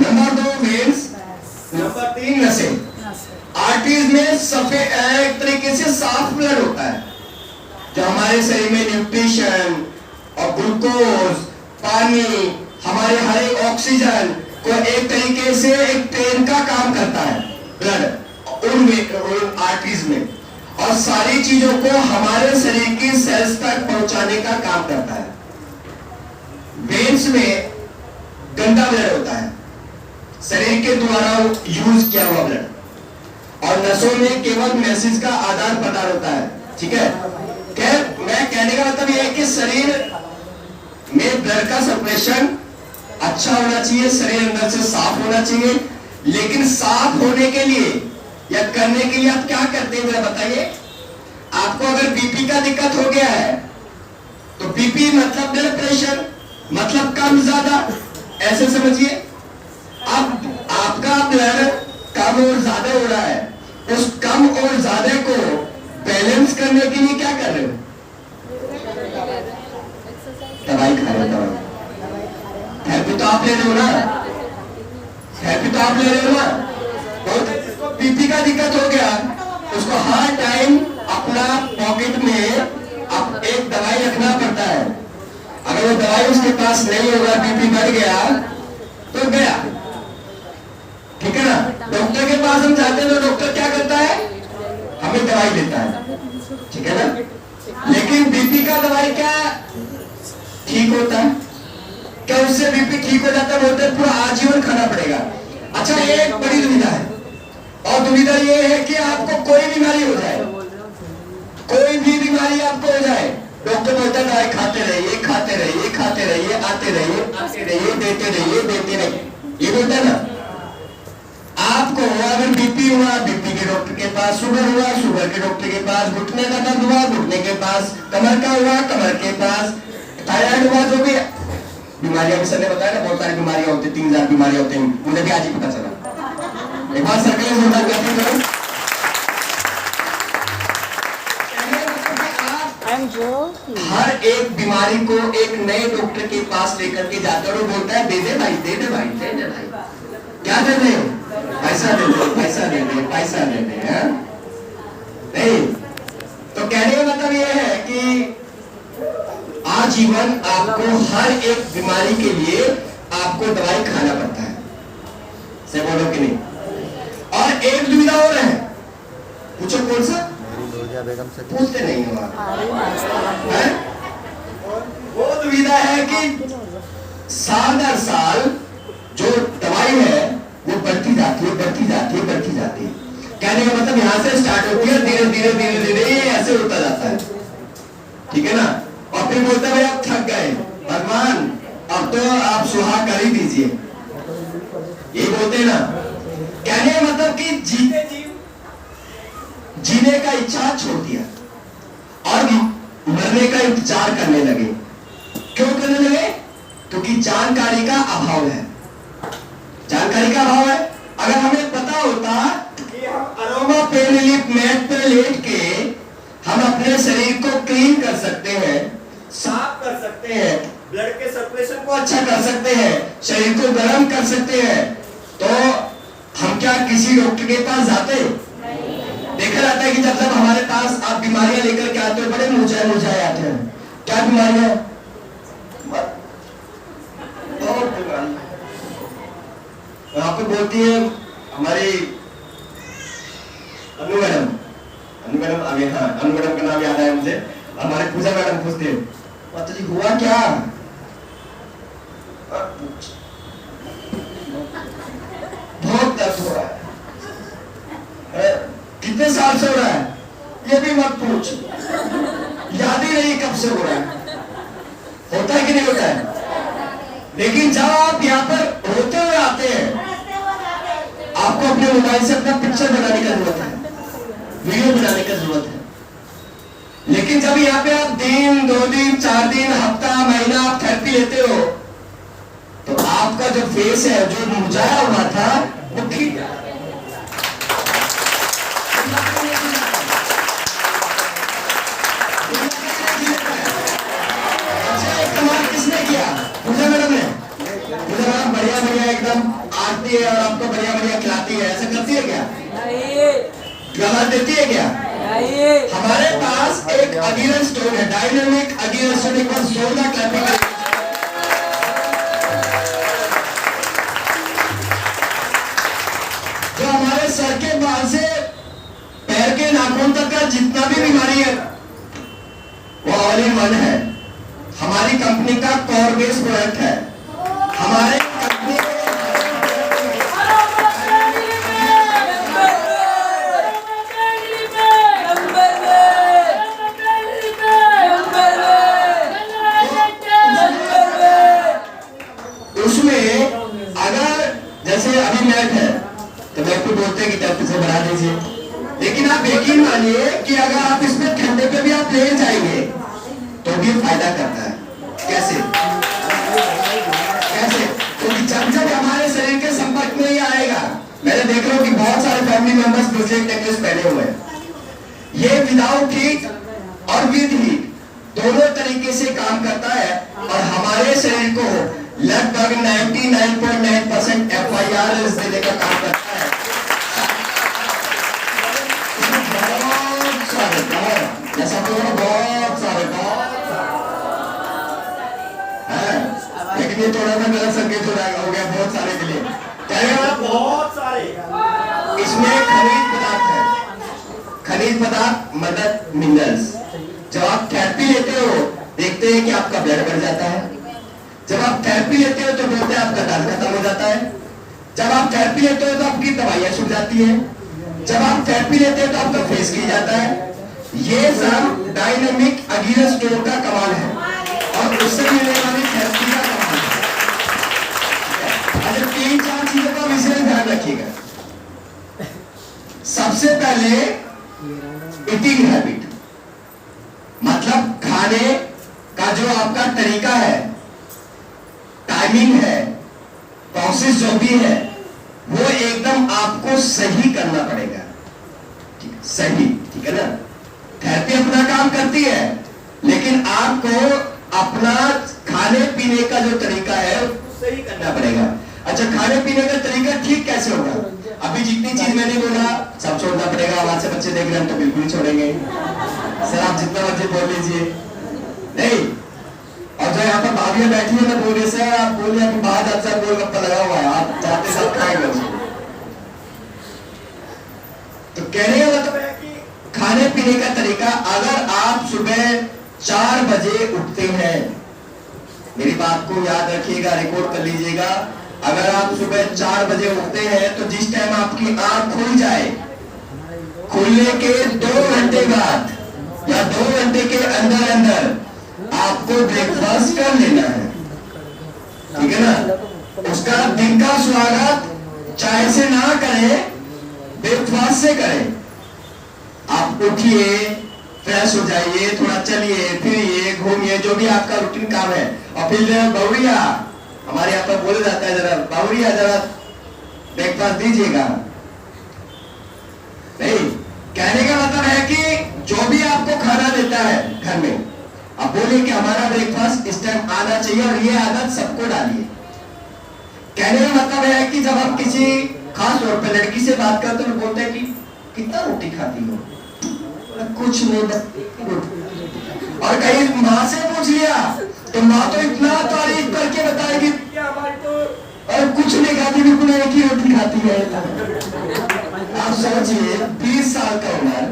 number 2 veins, number 3 नसें। आर्टरीज में सफेद एक तरीके से साफ ब्लड होता है जो हमारे शरीर में न्यूट्रिशन और ग्लूकोज, पानी, हमारे हर एक ऑक्सीजन को एक तरीके से एक ट्रेन का काम करता है ब्लड उन आर्टरीज में, और सारी चीजों को हमारे शरीर की सेल्स तक पहुंचाने का काम करता है। वेन्स में गंदा ब्लड होता है, शरीर के द्वारा यूज किया हुआ ब्लड, और नसों में केवल मैसेज का आदान प्रदान होता है। ठीक है, मैं कहने का मतलब यह है कि शरीर में ब्लड का सर्कुलेशन अच्छा होना चाहिए, शरीर अंदर से साफ होना चाहिए। लेकिन साफ होने के लिए या करने के लिए आप क्या करते हैं जरा बताइए। आपको अगर बीपी का दिक्कत हो गया है तो बीपी मतलब ब्लड प्रेशर, मतलब कम ज्यादा, ऐसे समझिए। अब आपका ब्लड कम और ज्यादा हो रहा है, उस कम और ज्यादा को बैलेंस करने के लिए क्या कर रहे हो? दवाई खा रहे हो। थेरेपी तो आप ले रहे हो ना, थेरेपी तो आप ले रहे हो ना। और जिसको बीपी का दिक्कत हो गया उसको हर टाइम अपना पॉकेट में अब एक दवाई रखना पड़ता है। अगर वो दवाई उसके पास नहीं होगा, बीपी बढ़ गया तो गया। ठीक है ना, डॉक्टर के पास हम जाते हैं तो डॉक्टर क्या करता है? हमें दवाई देता है। ठीक है ना, लेकिन बीपी का दवाई क्या ठीक होता है? क्या उससे बीपी ठीक हो जाता है? बोलते पूरा आजीवन खाना पड़ेगा। अच्छा, ये एक बड़ी दुविधा है, और दुविधा ये है कि आपको कोई बीमारी हो जाए, कोई भी बीमारी आपको हो जाए, डॉक्टर बोलता है दवाई खाते रहिए, खाते रहिए, खाते रहिए, आते रहिए, आते रहिए, देते रहिए, देते रहिए, ये बोलता है ना। आपको अगर बीपी हुआ, बीपी के डॉक्टर के पास, शुगर हुआ, शुगर के डॉक्टर के पास, घुटने का दर्द हुआ, घुटने के पास, कमर का हुआ, कमर के पास, थायराइड हुआ, जो भी बीमारियां भी सर ने बताया ना, बहुत सारी बीमारियां होती है, 3000 बीमारियां होती हैं, मुझे भी आज ही पता चला। एक बार सर्कल जोरदार करते करो। हर एक बीमारी को एक नए डॉक्टर के पास लेकर के जाते और वो बोलता है दे दे भाई, दे दे भाई, दे दे भाई। क्या दे दे? पैसा दे दे, पैसा दे दे, पैसा दे दे। नहीं, तो कहने का मतलब ये है कि आजीवन आपको हर एक बीमारी के लिए आपको दवाई खाना पड़ता है। सही बोलो कि नहीं? और एक दुविधा और है, पूछो कौन सा? पूछते नहीं हो आप। वो दुविधा है कि साल दर साल जो दवाई है वो बढ़ती जाती है, बढ़ती जाती है, बढ़ती जाती है। कहने का मतलब यहाँ से स्टार्ट होती है, धीरे धीरे धीरे धीरे ये ऐसे होता जाता है। ठीक है ना, और फिर बोलता है भाई आप थक गए, भगवान अब तो आप सुहा कर ही दीजिए, ये बोलते हैं ना। कहने का मतलब कि जीने का इच्छा छोड़ दिया और मरने का इंतजार करने लगे। क्यों करने लगे? क्योंकि जानकारी का अभाव है, जानकारी का अभाव है। अगर हमें पता होता कि हम अरोमा पेन रिलीफ मैट पर लेट के हम अपने शरीर को क्लीन कर सकते हैं, साफ कर सकते हैं, ब्लड के सर्कुलेशन को अच्छा कर सकते हैं, शरीर को गर्म कर सकते हैं, तो हम क्या किसी डॉक्टर के पास जाते? देखा जाता है कि जब जब हमारे पास आप बीमारियां लेकर के आते हो, बड़े मुरझाए मुरझाए आते हैं। क्या बीमारियां? वहां पे बोलती है हमारी अनु मैडम, अनु मैडम आगे, हाँ अनु मैडम का नाम याद आया मुझे। हमारे पूजा मैडम पूछते हैं माता जी हुआ क्या? बहुत दर्द हो रहा है। कितने साल से हो रहा है? ये भी मत पूछ, याद ही नहीं कब से हो रहा है। होता है कि नहीं होता है? लेकिन जब आप यहाँ पर होते हुए आते हैं, आपको अपने मोबाइल से अपना पिक्चर बनाने का जरूरत है, वीडियो बनाने का जरूरत है। लेकिन जब यहाँ पे आप दिन, 2 दिन, 4 दिन, हफ्ता, महीना आप थेरेपी लेते हो, तो आपका जो फेस है, जो मुरझाया हुआ था, वो खींच किसने किया? पूजा मैडम ने। पूजा मैडम बढ़िया बढ़िया एकदम आरती है और आपको बढ़िया बढ़िया खिलाती है, ऐसा करती है क्या? गलत देती है क्या? हमारे पास एक अगेन स्टोन है, डायनामिक अगेन स्टोन। एक बार जोरदार क्लैपिंग। जो हमारे सर के बाल से पैर के नाखून तक का जितना भी बीमारी है वो ऑल इन वन है। हमारी कंपनी का कोर बेस प्रोडक्ट है। हमारे कंपनी उसमें अगर जैसे अभी मैट है तो मैट को बोलते हैं कि टेम्परेचर बढ़ा दीजिए, लेकिन आप यकीन मानिए कि अगर आप इसमें ठंडे पे भी आप ले जाएंगे तो भी फायदा करता है। कैसे? कैसे? क्योंकि जब हमारे शरीर के संपर्क में ही आएगा, मैंने देख रहा हूं कि बहुत सारे फैमिली मेंबर्स ब्रेसलेट नेकलेस पहने हुए हैं। ये विदाउट हीट और विद हीट दोनों तरीके से काम करता है और हमारे शरीर को लगभग 99.9% FIR देने का काम करता है। जैसा बहुत सारे लेकिन ये थोड़ा सा गलत संकेत हो गया बहुत सारे के लिए। बहुत सारे इसमें खनिज पदार्थ है, खनिज पदार्थ मदद मिनरल्स। जब आप थेरेपी लेते हो देखते हैं कि आपका ब्लड बढ़ जाता है। जब आप थेरेपी लेते हो तो बोलते हैं आपका दर्द खत्म हो जाता है। जब आप थेरेपी लेते हो तो आपकी दवाइयां छूट जाती है। जब आप थेरेपी लेते हो तो आपका फेस खिल जाता है। ये सब डायनामिक अगेन स्टोन का कमाल है और उससे मिलने वाली थेरेपी का कमाल है। अच्छा, 3-4 चीजों का विशेष ध्यान रखिएगा। सबसे पहले ईटिंग हैबिट, मतलब खाने का जो आपका तरीका है, टाइमिंग है, प्रोसेस जो भी है वो एकदम आपको सही करना पड़ेगा। सही, ठीक है ना? थेरेपी अपना काम करती है लेकिन आपको अपना खाने पीने का जो तरीका है सही करना पड़ेगा। अच्छा, खाने पीने का तरीका ठीक कैसे होगा? अभी जितनी चीज मैंने बोला सब छोड़ना पड़ेगा। वहां से बच्चे देख रहे हैं तो बिल्कुल नहीं छोड़ेंगे। सर आप जितना मर्जी बोल लीजिए, नहीं। और जो यहाँ पर भाभियां बैठी है ना बोल रही सर आप बोलिए कि बहुत अच्छा गोलगप्पा लगा हुआ है, आप चाहते सब खाएंगे उसको। तो कहने का मतलब है कि खाने पीने का तरीका, अगर आप सुबह 4 बजे उठते हैं, मेरी बात को याद रखिएगा, रिकॉर्ड कर लीजिएगा। अगर आप सुबह 4 बजे उठते हैं तो जिस टाइम आपकी आंख खुल जाए, खुलने के 2 घंटे बाद या 2 घंटे के अंदर अंदर आपको ब्रेकफास्ट कर लेना है, ठीक है ना? उसका दिन का स्वागत चाय से ना करें, ब्रेकफास्ट से करें। आप उठिए, फ्रेश हो जाइए, थोड़ा चलिए फिरिए घूमिए, जो भी आपका रूटीन काम है, और फिर बहुरिया, हमारे यहाँ पर बोला जाता है जरा बहुरिया जरा ब्रेकफास्ट दीजिएगा। नहीं, कहने का मतलब है कि जो भी आपको खाना देता है घर में, आप बोलिए कि हमारा ब्रेकफास्ट इस टाइम आना चाहिए और ये आदत सबको डालिए। कहने का मतलब है कि जब आप किसी खास तौर पर लड़की से बात करते हो बोलते हैं कि कितना रोटी खाती हो? कुछ नहीं, और कहीं माँ से पूछ लिया तो माँ तो इतना तारीफ करके बताएगी और कुछ नहीं खाती, बिल्कुल एक ही रोटी खाती है। आप सोचिए 20 साल का उम्र,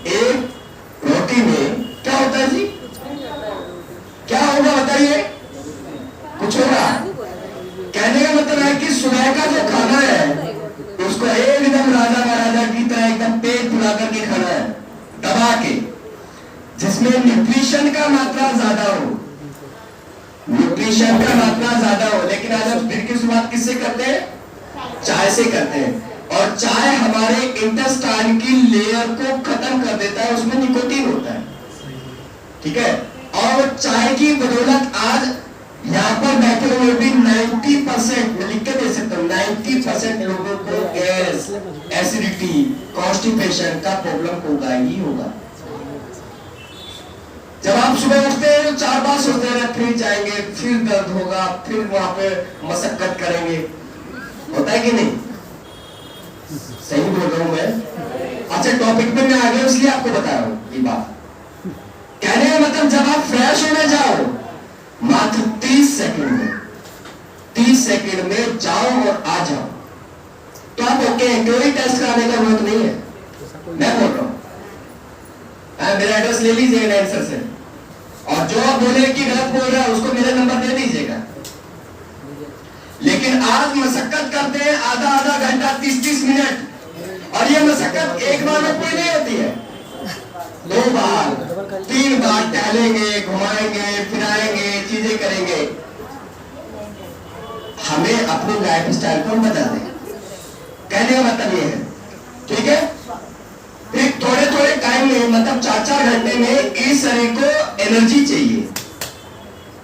एक रोटी में क्या होता है जी? क्या होगा बताइए? कुछ होगा? कहने का मतलब है कि सुबह का जो खाना है उसको एकदम राजा महाराजा की तरह एकदम पेट फुला करके खाना है, दबा के, जिसमें न्यूट्रिशन का मात्रा ज्यादा हो, न्यूट्रिशन का मात्रा ज्यादा हो। लेकिन आज हम दिन की शुरुआत किससे करते हैं? चाय से करते हैं, और चाय हमारे इंटेस्टाइन की लेयर को खत्म कर देता है, उसमें निकोटीन होता है, ठीक है? और चाय की बदौलत आज यहाँ पर बैठे हुए भी 90%, मैं लिख के दे सकता हूँ, 90% लोगों को गैस, एसिडिटी, कॉन्स्टिपेशन का प्रॉब्लम होगा ही होगा। जब आप सुबह उठते हैं तो 4 बार सोचते हैं फिर जाएंगे, फिर दर्द होगा, फिर वहां पे मशक्कत करेंगे, होता है कि नहीं? सही बोल रहा हूं मैं? अच्छा, टॉपिक पे मैं आ गया इसलिए आपको बता रहा हूं ये बात। कहने का मतलब जब आप फ्रेश होने जाओ मात्र 30 सेकंड में जाओ और आ जाओ तो आप ओके हैं, कोई टेस्ट कराने का जरूरत नहीं है। मैं बोल रहा हूं, मेरा एड्रेस ले लीजिएगा डायरेक्टर से, और जो आप बोले कि गलत बोल रहा है उसको मेरा नंबर दे दीजिएगा। लेकिन आज मशक्कत करते हैं आधा घंटा, 30 मिनट, और ये मशक्कत एक बार में पूरी नहीं होती है, 2 बार 3 बार टहलेंगे, घुमाएंगे, फिराएंगे, चीजें करेंगे। हमें अपनी लाइफ स्टाइल को बदल दें, कहने का मतलब ये है, ठीक है? फिर थोड़े टाइम में, मतलब 4 घंटे में इस शरीर को एनर्जी चाहिए,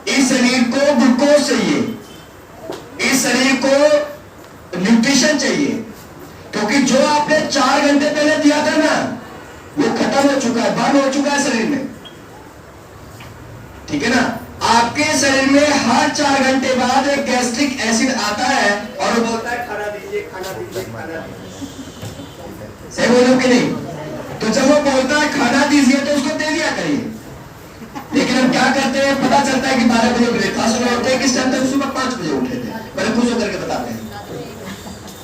इस शरीर को ग्लूकोज चाहिए, इस शरीर को न्यूट्रिशन चाहिए, क्योंकि जो आपने 4 घंटे पहले दिया था ना वो खत्म हो चुका है, बर्न हो चुका है शरीर में, ठीक है ना? आपके शरीर में हर 4 घंटे बाद एक गैस्ट्रिक एसिड आता है और वो बोलता है खाना दीजिए, खाना दीजिए, खाना दीजिए। सही बोलो कि नहीं? तो जब वो बोलता है खाना दीजिए तो उसको दे दिया करिए। लेकिन हम क्या करते हैं, पता चलता है कि 12 बजे ब्रेकफास्ट में उठते हैं, किस टाइम तक? सुबह 5 बजे उठे थे, मैंने खुश होकर के बताते हैं।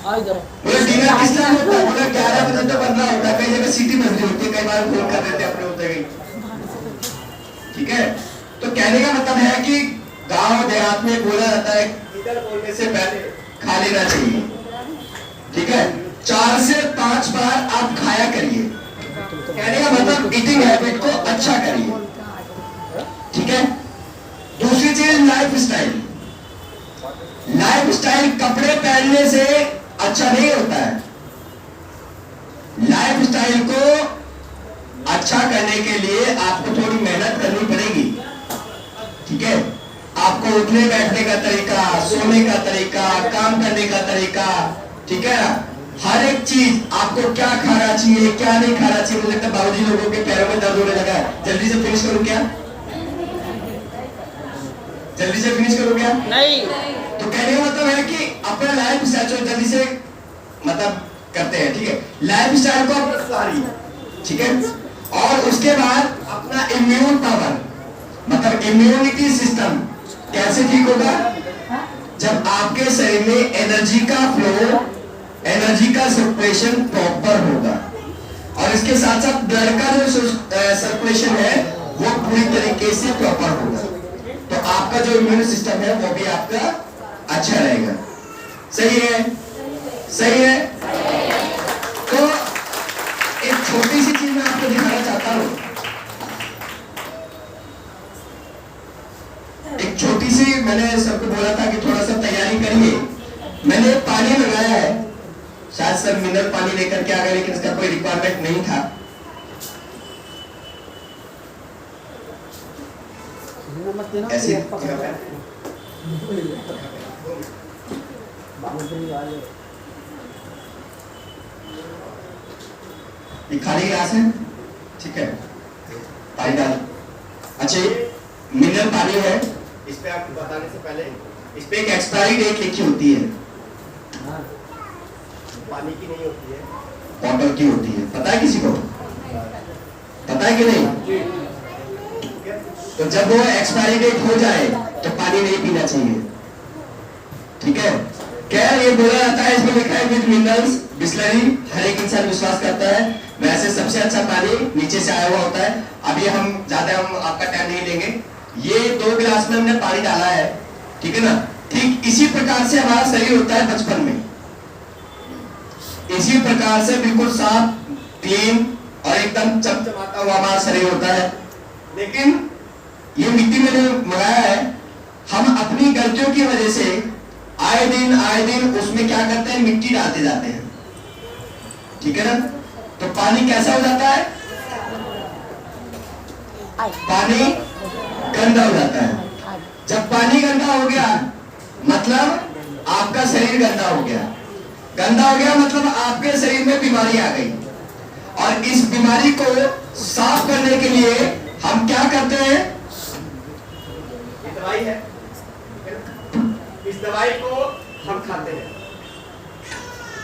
बोले डिनर किस टाइम होता है? बोले 11 बजे तो बन रहा होता है, कई जगह सीटी बज रही होती है, कई बार फोन कर देते अपने होते गई, ठीक है? तो कहने का मतलब है कि गांव देहात में बोला जाता है इधर बोलने से पहले खा लेना चाहिए, ठीक है? 4 से 5 बार आप खाया करिए, कहने का मतलब ईटिंग हैबिट को अच्छा करिए, ठीक है? दूसरी चीज लाइफ स्टाइल कपड़े पहनने से अच्छा नहीं होता है। लाइफ स्टाइल को अच्छा करने के लिए आपको थोड़ी मेहनत करनी पड़ेगी, ठीक है? आपको उठने बैठने का तरीका, सोने का तरीका, काम करने का तरीका, ठीक है ना? हर एक चीज आपको क्या खाना चाहिए, क्या नहीं खाना चाहिए। मुझे लगता है बाबूजी लोगों के पैरों में दर्द होने लगा है, जल्दी से फिनिश करूं क्या? जल्दी से फिनिश करूं क्या? नहीं। तो कहने का मतलब है कि अपना लाइफ स्टाइल जल्दी से मतलब करते हैं, ठीक है? लाइफ स्टाइल को अपना सुधारिए, ठीक है? और उसके बाद अपना इम्यून पावर, मतलब इम्यूनिटी सिस्टम कैसे ठीक होगा? जब आपके शरीर में एनर्जी का फ्लो, एनर्जी का सर्कुलेशन प्रॉपर होगा, और इसके साथ साथ ब्लड का जो सर्कुलेशन है वो पूरी तरीके से प्रॉपर होगा, तो आपका जो इम्यून सिस्टम है वो भी आपका अच्छा रहेगा। सही है? सही है? तो एक छोटी सी चीज मैं आपको दिखाना चाहता हूं, एक छोटी सी, मैंने सबको बोला था कि थोड़ा सा तैयारी करिए। मैंने पानी लगाया है, शायद सब मिनरल पानी लेकर के आ गए, लेकिन इसका कोई रिक्वायरमेंट नहीं था। ऐसे ये खाली गिलास है, ठीक है? पानी डाल। अच्छा, ये मिनरल पानी है, इस पे आपको बताने से पहले इस पे एक एक्सपायरी डेट लिखी होती है, पानी की नहीं होती है, बॉटल की होती है। पता है किसी को? पता है कि नहीं? तो जब वो एक्सपायरी डेट हो जाए तो पानी नहीं पीना चाहिए, ठीक है? क्या ये बोला जाता है, इसमें लिखा है विद मिनरल्स बिस्लरी, हर एक इंसान विश्वास करता है। वैसे सबसे अच्छा पानी नीचे से आया हुआ होता है। अभी हम आपका टाइम नहीं लेंगे। ये 2 गिलास में हमने पानी डाला है, ठीक है ना? ठीक इसी प्रकार से हमारा शरीर होता है बचपन में, इसी प्रकार से बिल्कुल साफ, क्लीन और एकदम चमचमाता हुआ हमारा शरीर होता है। लेकिन ये मिट्टी मैंने मंगाया है, हम अपनी गलतियों की वजह से आए दिन उसमें क्या करते हैं, मिट्टी डालते जाते हैं, ठीक है ना? तो पानी कैसा हो जाता है? पानी गंदा हो जाता है। जब पानी गंदा हो गया मतलब आपका शरीर गंदा हो गया, गंदा हो गया मतलब आपके शरीर में बीमारी आ गई। और इस बीमारी को साफ करने के लिए हम क्या करते हैं? ये दवाई है, इस दवाई को हम खाते हैं,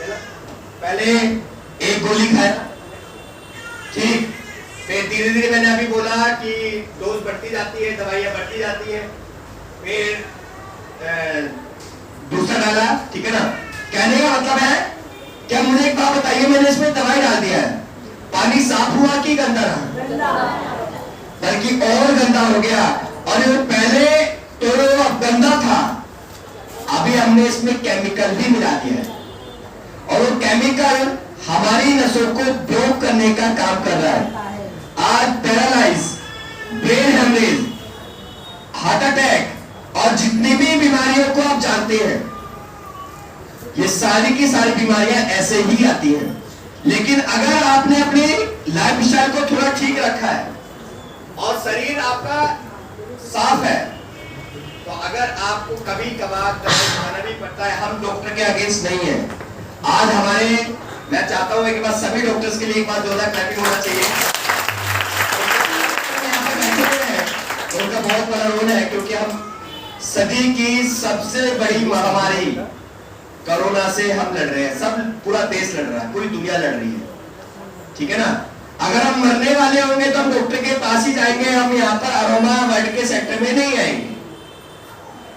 है ना? पहले एक गोली खाया, ठीक, फिर धीरे धीरे मैंने अभी बोला कि डोज बढ़ती जाती है, दवाइयां बढ़ती जाती है, फिर दूसरा डाला, ठीक है ना? कहने का मतलब है क्या, मुझे एक बात बताइए, मैंने इसमें दवाई डाल दिया है, पानी साफ हुआ कि गंदा रहा? बल्कि और गंदा हो गया। और जो पहले तो गंदा था, अभी हमने इसमें केमिकल भी मिला दिया है, और वो केमिकल हमारी नसों को ब्लॉक करने का काम कर रहा है। आज paralyse, brain haemorrhage, heart attack और जितनी भी बीमारियों को आप जानते हैं, ये सारी की सारी बीमारियां ऐसे ही आती हैं। लेकिन अगर आपने अपनी लाइफस्टाइल को थोड़ा ठीक रखा है और शरीर आपका साफ है, तो अगर आपको कभी कभार दवाई खाना भी पड़ता है, हम डॉक्टर के अगेंस्ट नहीं है। आज हमारे, मैं चाहता हूं कि बस सभी डॉक्टर्स के लिए एक बार जोरदार क्लैपिंग होना चाहिए। उनका बहुत बड़ा रोल है, क्योंकि हम सदी की सबसे बड़ी महामारी कोरोना से हम लड़ रहे हैं, सब पूरा देश लड़ रहा है, पूरी दुनिया लड़ रही है, ठीक है ना? अगर हम मरने वाले होंगे तो हम डॉक्टर के पास ही जाएंगे, हम यहाँ पर अरोमा वर्ल्ड के सेक्टर में नहीं आएंगे।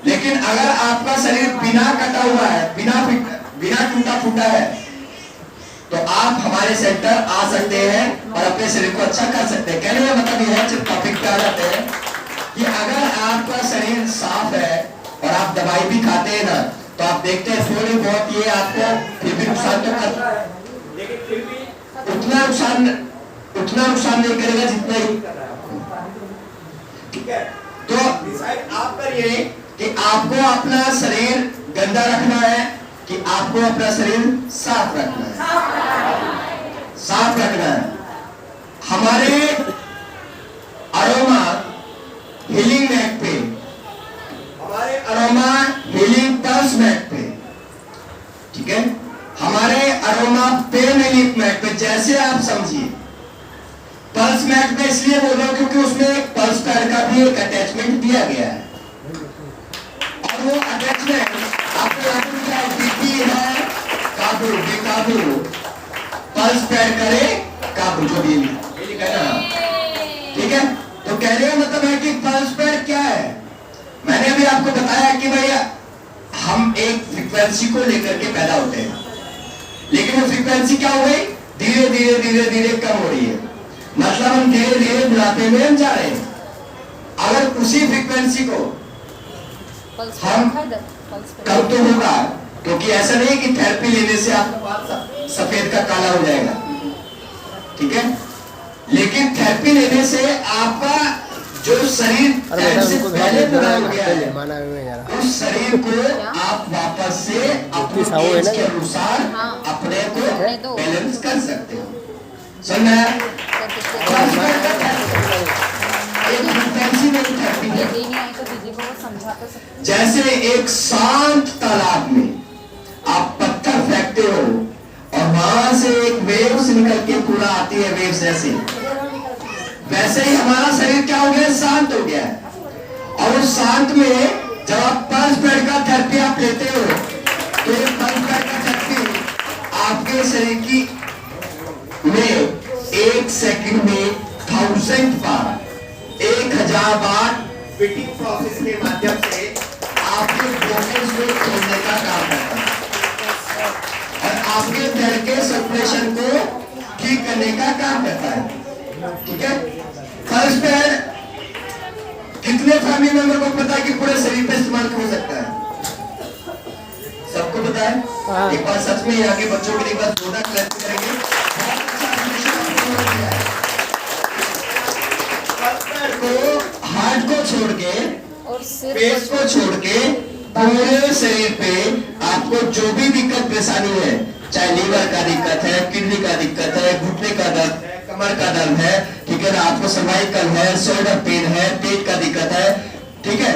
लेकिन अगर आपका शरीर बिना कटा हुआ है, बिना टूटा फूटा है, तो आप हमारे सेंटर आ सकते हैं और अपने शरीर को अच्छा कर सकते हैं। कहने का मतलब यह है, जब टॉपिक पे आ जाते हैं कि अगर आपका शरीर साफ है और आप दवाई भी खाते हैं ना, तो आप देखते हैं थोड़ी बहुत ये आपको फिर भी नुकसान तो करता है, लेकिन फिर भी उतना नुकसान नहीं करेगा जितना ही कर रहा है, ठीक है? तो डिसाइड आप करिए कि आपको अपना शरीर गंदा रखना है कि आपको अपना शरीर साफ रखना है। साफ रखना है। हमारे अरोमा हीलिंग मैट पे, हमारे अरोमा हीलिंग पल्स मैट पे, ठीक है, हमारे अरोमा पेन रिलीफ मैट पे, जैसे आप समझिए, पल्स मैट पे इसलिए बोल रहा हूं क्योंकि उसमें पल्स पैड का भी एक अटैचमेंट दिया गया है, और वो अटैचमेंट आपको बीपी है काबू, बेकाबू, पल्स पैड करे काबू, जो भी लिखा है ना, ठीक है? तो कहने का मतलब है कि पल्स पैड क्या है? मैंने अभी आपको बताया कि भैया हम एक फ्रीक्वेंसी को लेकर के पैदा होते हैं, लेकिन वो फ्रीक्वेंसी क्या हो गई? धीरे धीरे धीरे धीरे कम हो रही है, मतलब हम धीरे धीरे बुढ़ापे में हम जा रहे हैं। अगर उसी फ्रीक्वेंसी को हम कम तो होगा, क्योंकि ऐसा नहीं कि थेरेपी लेने से आपका बाल सफेद का काला हो जाएगा, ठीक है? लेकिन थेरेपी लेने से आपका जो शरीर से पहले पूरा हो गया है, उस शरीर को आप वापस से अपने एज के अनुसार अपने को बैलेंस कर सकते हो। सुन रहे हैं? जैसे एक शांत तालाब में आप पत्थर फेंकते हो और वहां से एक वेव्स निकल के पूरा आती है, वेव्स ऐसे, वैसे ही हमारा शरीर क्या हो गया? शांत हो गया है। और उस शांत में जब आप पल्स बेड का थेरेपी आप लेते हो, तो ये पल्स बेड का थेरेपी आपके शरीर की में 1 सेकंड में 1000 बार, 1000 बार फिटिंग प्रोसेस के माध्यम से आपके ब्लॉकेज को खोलने का काम करता है और आपके ब्लड के सर्कुलेशन को ठीक करने का काम करता है, ठीक है? पल्स पैड कितने फैमिली मेंबर को पता है कि पूरे शरीर पे इस्तेमाल हो सकता है? सबको पता है? एक बार सच में यहाँ के बच्चों के लिए एक बार जोरदार क्लैप करेंगे। हार्ट को छोड़ के और फेस को छोड़ के पूरे शरीर पे आपको जो भी दिक्कत परेशानी है, चाहे लीवर का दिक्कत है, किडनी का दिक्कत है, घुटने का दर्द है, कमर का दर्द है, ठीक है ना, आपको सर्वाइकल है, शोल्डर पेन है, पेट का दिक्कत है, ठीक है,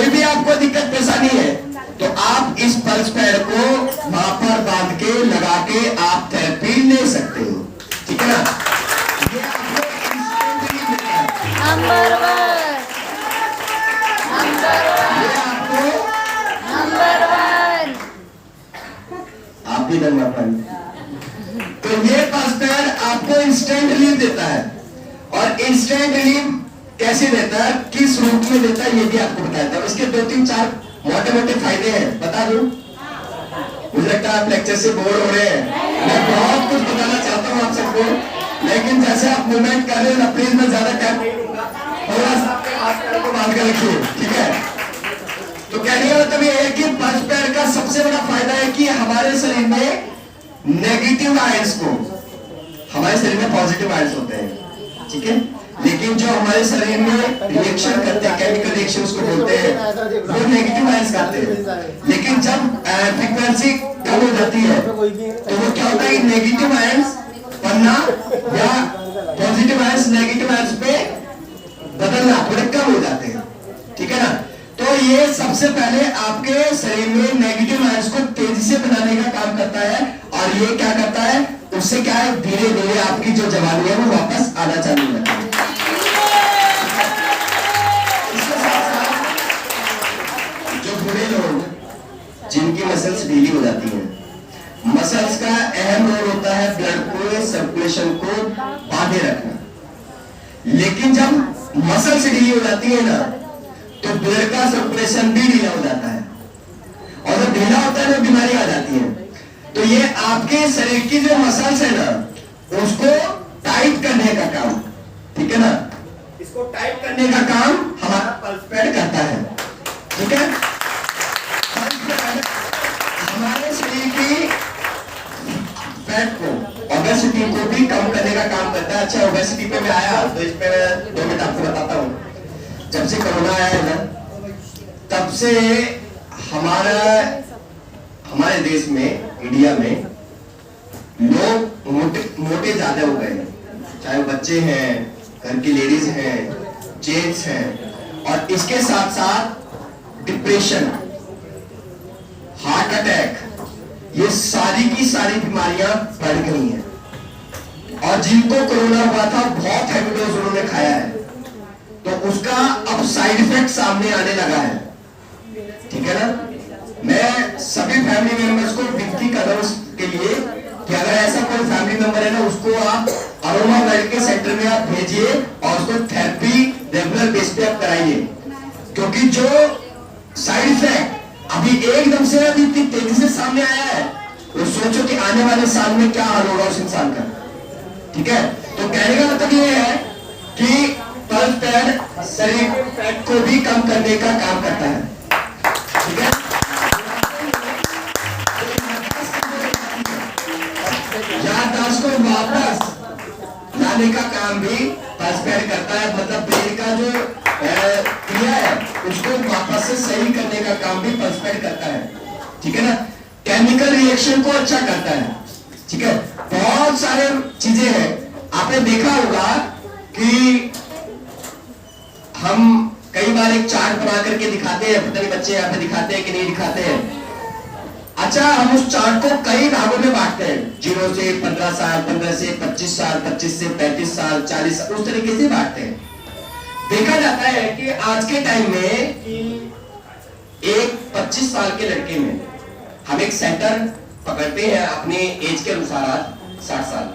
कोई भी आपको दिक्कत परेशानी है तो आप इस पल्स पैड को वहां पर बांध के लगा के आप थेरेपी ले सकते हो, ठीक है ना। ये आपको इंस्टेंटली मिलता है, नंबर वन, नंबर वन, ये आपको नंबर वन। आप भी नंबर वन। तो ये पल्स पैड आपको इंस्टेंट रिलीफ देता है, और इंस्टेंट रिलीफ कैसे देता है, किस रूप में देता है, ये भी आपको बताता हूं। इसके 2-3-4 मोटे मोटे फायदे हैं, बता दूं। मुझे लगता है आप लेक्चर से बोर हो रहे हैं, मैं बहुत कुछ बताना चाहता हूं आप सबको, लेकिन जैसे आप मूवमेंट कर रहे हो ना, प्लीज मैं ज्यादा टाइम नहीं लूंगा, थोड़ा सा अपने हाथ पैर को बांध कर रखिए, ठीक है। तो कहने का मतलब ये है कि पल्स पैड का सबसे बड़ा फायदा है कि हमारे शरीर में नेगेटिव आयंस को, हमारे शरीर में पॉजिटिव आयंस होते हैं, ठीक है, लेकिन जो हमारे शरीर में रिएक्शन करते हैं, केमिकल रिएक्शन उसको बोलते हैं, वो नेगेटिव आयंस करते हैं। लेकिन जब फ्रीक्वेंसी कम हो जाती है तो वो क्या होता है कि नेगेटिव आयंस बनना या पॉजिटिव आयंस नेगेटिव आयंस पे बदलना थोड़े कम हो जाते हैं, ठीक है ना। तो ये सबसे पहले आपके शरीर में नेगेटिव आयंस को तेजी से बनाने का काम करता है, और ये क्या करता है, उससे क्या है, धीरे धीरे आपकी जो जवानी है वो वापस आना चालू हो जाती है। इसके साथ साथ जो बूढ़े लोग जिनकी मसल्स ढीली हो जाती हैं, मसल्स का अहम रोल होता है ब्लड को, सर्कुलेशन को बांधे रखना, लेकिन जब मसल्स ढीली हो जाती है ना तो ब्लड का सर्कुलेशन भी ढीला हो जाता है, और जब ढीला होता है तो बीमारी आ जाती है। तो ये आपके शरीर की जो मसल्स है ना उसको टाइट करने का काम, ठीक है ना, इसको टाइट करने का काम हमारा पल्स पैड करता है, ठीक है। पल्स पैड हमारे शरीर की फैट को, ओबेसिटी को भी कम करने का काम करता है। अच्छा, ओबेसिटी पे मैं आया तो इस पे 2 मिनट आपको बताता हूँ। जब से कोरोना आया है ना, तब से हमारे देश में, इंडिया में लोग मोटे ज्यादा हो गए, चाहे वो बच्चे हैं, घर की लेडीज हैं, जेंट्स हैं, और इसके साथ साथ डिप्रेशन, हार्ट अटैक, ये सारी की सारी बीमारियां बढ़ गई हैं। और जिनको कोरोना हुआ था बहुत हैवी डोज उन्होंने खाया है, तो उसका अब साइड इफेक्ट सामने आने लगा है, ठीक है ना। मैं सभी फैमिली मेंबर्स को विनती कर रहा हूं इसके लिए कि अगर ऐसा कोई फैमिली मेंबर है ना, उसको आप अरोमा मेडिकल सेंटर में आप भेजिए और उसको थेरेपी रेगुलर बेस पे आप कराइए, क्योंकि जो साइड इफेक्ट अभी एकदम से अभी इतनी तेजी से सामने आया है, वो सोचो कि आने वाले साल में क्या हाल होगा उस इंसान का, ठीक है। तो कहने का मतलब ये है कि पल्स पैड शरीर के फैट को भी कम करने का काम करता है, ठीक है। याददाश्त को वापस लाने का काम भी पल्स पैड करता है, मतलब ब्रेन का जो क्रिया है उसको वापस से सही करने का काम भी पल्स पैड करता है, ठीक है ना। केमिकल रिएक्शन को अच्छा करता है, ठीक है। बहुत सारे चीजें हैं, आपने देखा होगा कि हम कई बार एक चार्ट बना करके दिखाते हैं, पता नहीं बच्चे यहाँ पे दिखाते हैं कि नहीं दिखाते हैं। अच्छा, हम उस चार्ट को कई भागों में बांटते हैं, 0 से 15 साल, 15 से 25 साल, 25 से 35 साल, 40 साल, उस तरीके से बांटते हैं। देखा जाता है कि आज के टाइम में एक 25 साल के लड़के में हम एक सेंटर पकड़ते हैं अपने एज के अनुसार, 60 साल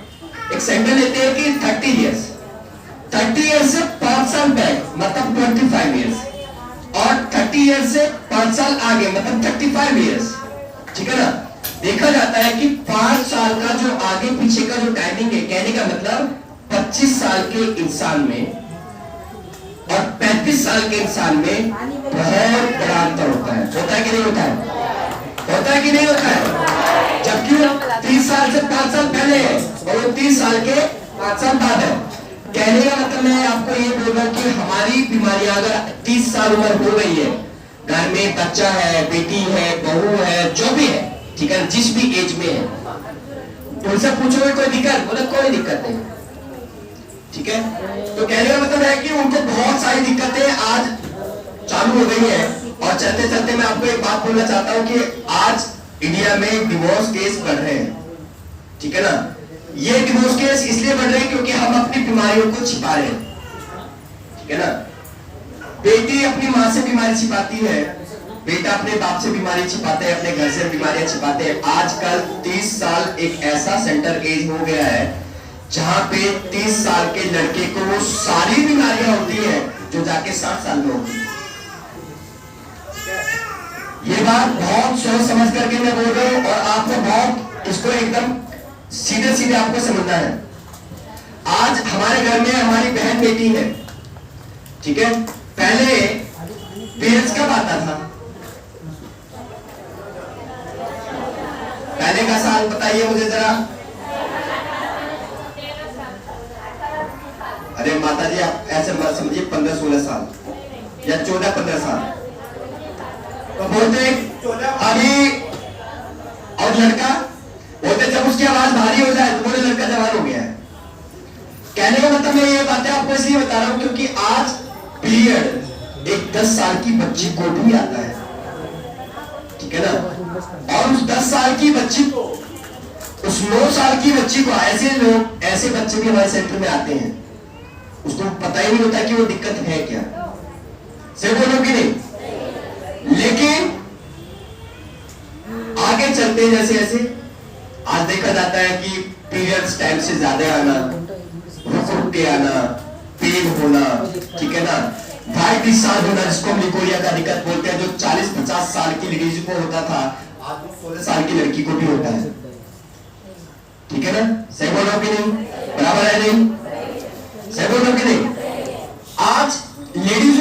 एक सेंटर लेते हैं कि 30 इयर्स से 5 साल बैक मतलब 25 इयर्स, और 30 इयर्स से 5 साल आगे मतलब 35 इयर्स, ठीक है ना। देखा जाता है कि 5 साल का जो आगे पीछे का जो टाइमिंग है, कहने का मतलब 25 साल के इंसान में और 35 साल के इंसान में बहुत बड़ा अंतर होता है कि नहीं होता है? होता है कि नहीं होता है? जबकि वो 30 साल से 5 साल पहले है और वो 30 साल के 5 साल बाद है। कहने का मतलब मैं आपको ये बोल रहा हूं कि हमारी बीमारियां अगर 30 साल उम्र हो गई है, घर में बच्चा है, बेटी है, बहू है, जो भी है, ठीक है, जिस भी एज में है, उनसे पूछोगे कोई दिक्कत, बोले कोई दिक्कत नहीं, ठीक है। तो कहने का मतलब है कि उनको बहुत सारी दिक्कतें आज चालू हो गई है और चलते चलते मैं आपको एक बात बोलना चाहता हूं कि आज इंडिया में डिवोर्स केस बढ़ रहे हैं, ठीक है ना। ये डिवोर्स केस इसलिए बढ़ रहे हैं क्योंकि हम अपनी बीमारियों को छिपा रहे हैं, ठीक है ना। बेटी अपनी माँ से बीमारी छिपाती है, बेटा अपने बाप से बीमारी छिपाते हैं, अपने घर से बीमारियां छिपाते हैं। आजकल 30 साल एक ऐसा सेंटर एज हो गया है जहां पे 30 साल के लड़के को वो सारी बीमारियां होती है जो जाके 60 साल में होती है। ये बात बहुत सोच समझ करके मैं बोल रहा हूं और आपको बहुत इसको एकदम सीधे सीधे आपको समझना है। आज हमारे घर में हमारी बहन बेटी है, ठीक है। पहले पीरियड्स कब आता था? पहले का साल बताइए मुझे जरा। अरे माता जी आप ऐसे मत समझिए, 15-16 साल या 14-15 साल तो बोलते अभी। और लड़का बोलते जब उसकी आवाज भारी हो जाए तो बोले लड़का जवान हो गया है। कहने का मतलब मैं ये बातें आपको इसलिए बता रहा हूं क्योंकि आज पीरियड एक 10 साल की बच्ची को भी आता है, ठीक है ना। और उस 10 साल की बच्ची को, उस 9 साल की बच्ची को, ऐसे बच्चे भी हमारे सेंटर में आते हैं, उसको पता ही नहीं होता कि वो दिक्कत है क्या। से बोलो कि नहीं? लेकिन आगे चलते जैसे जैसे आज देखा जाता है कि पीरियड्स टाइम से ज्यादा आना, रुक के आना, पेन होना, ठीक है ना, वाइट डिस्चार्ज होना जिसको हम लिकोरिया का दिक्कत बोलते हैं, जो 40-50 साल की लेडीज को होता था आज 16 साल की लड़की को भी होता है, ठीक है ना। सही बोल रहा हूं कि नहीं? बराबर है नहीं?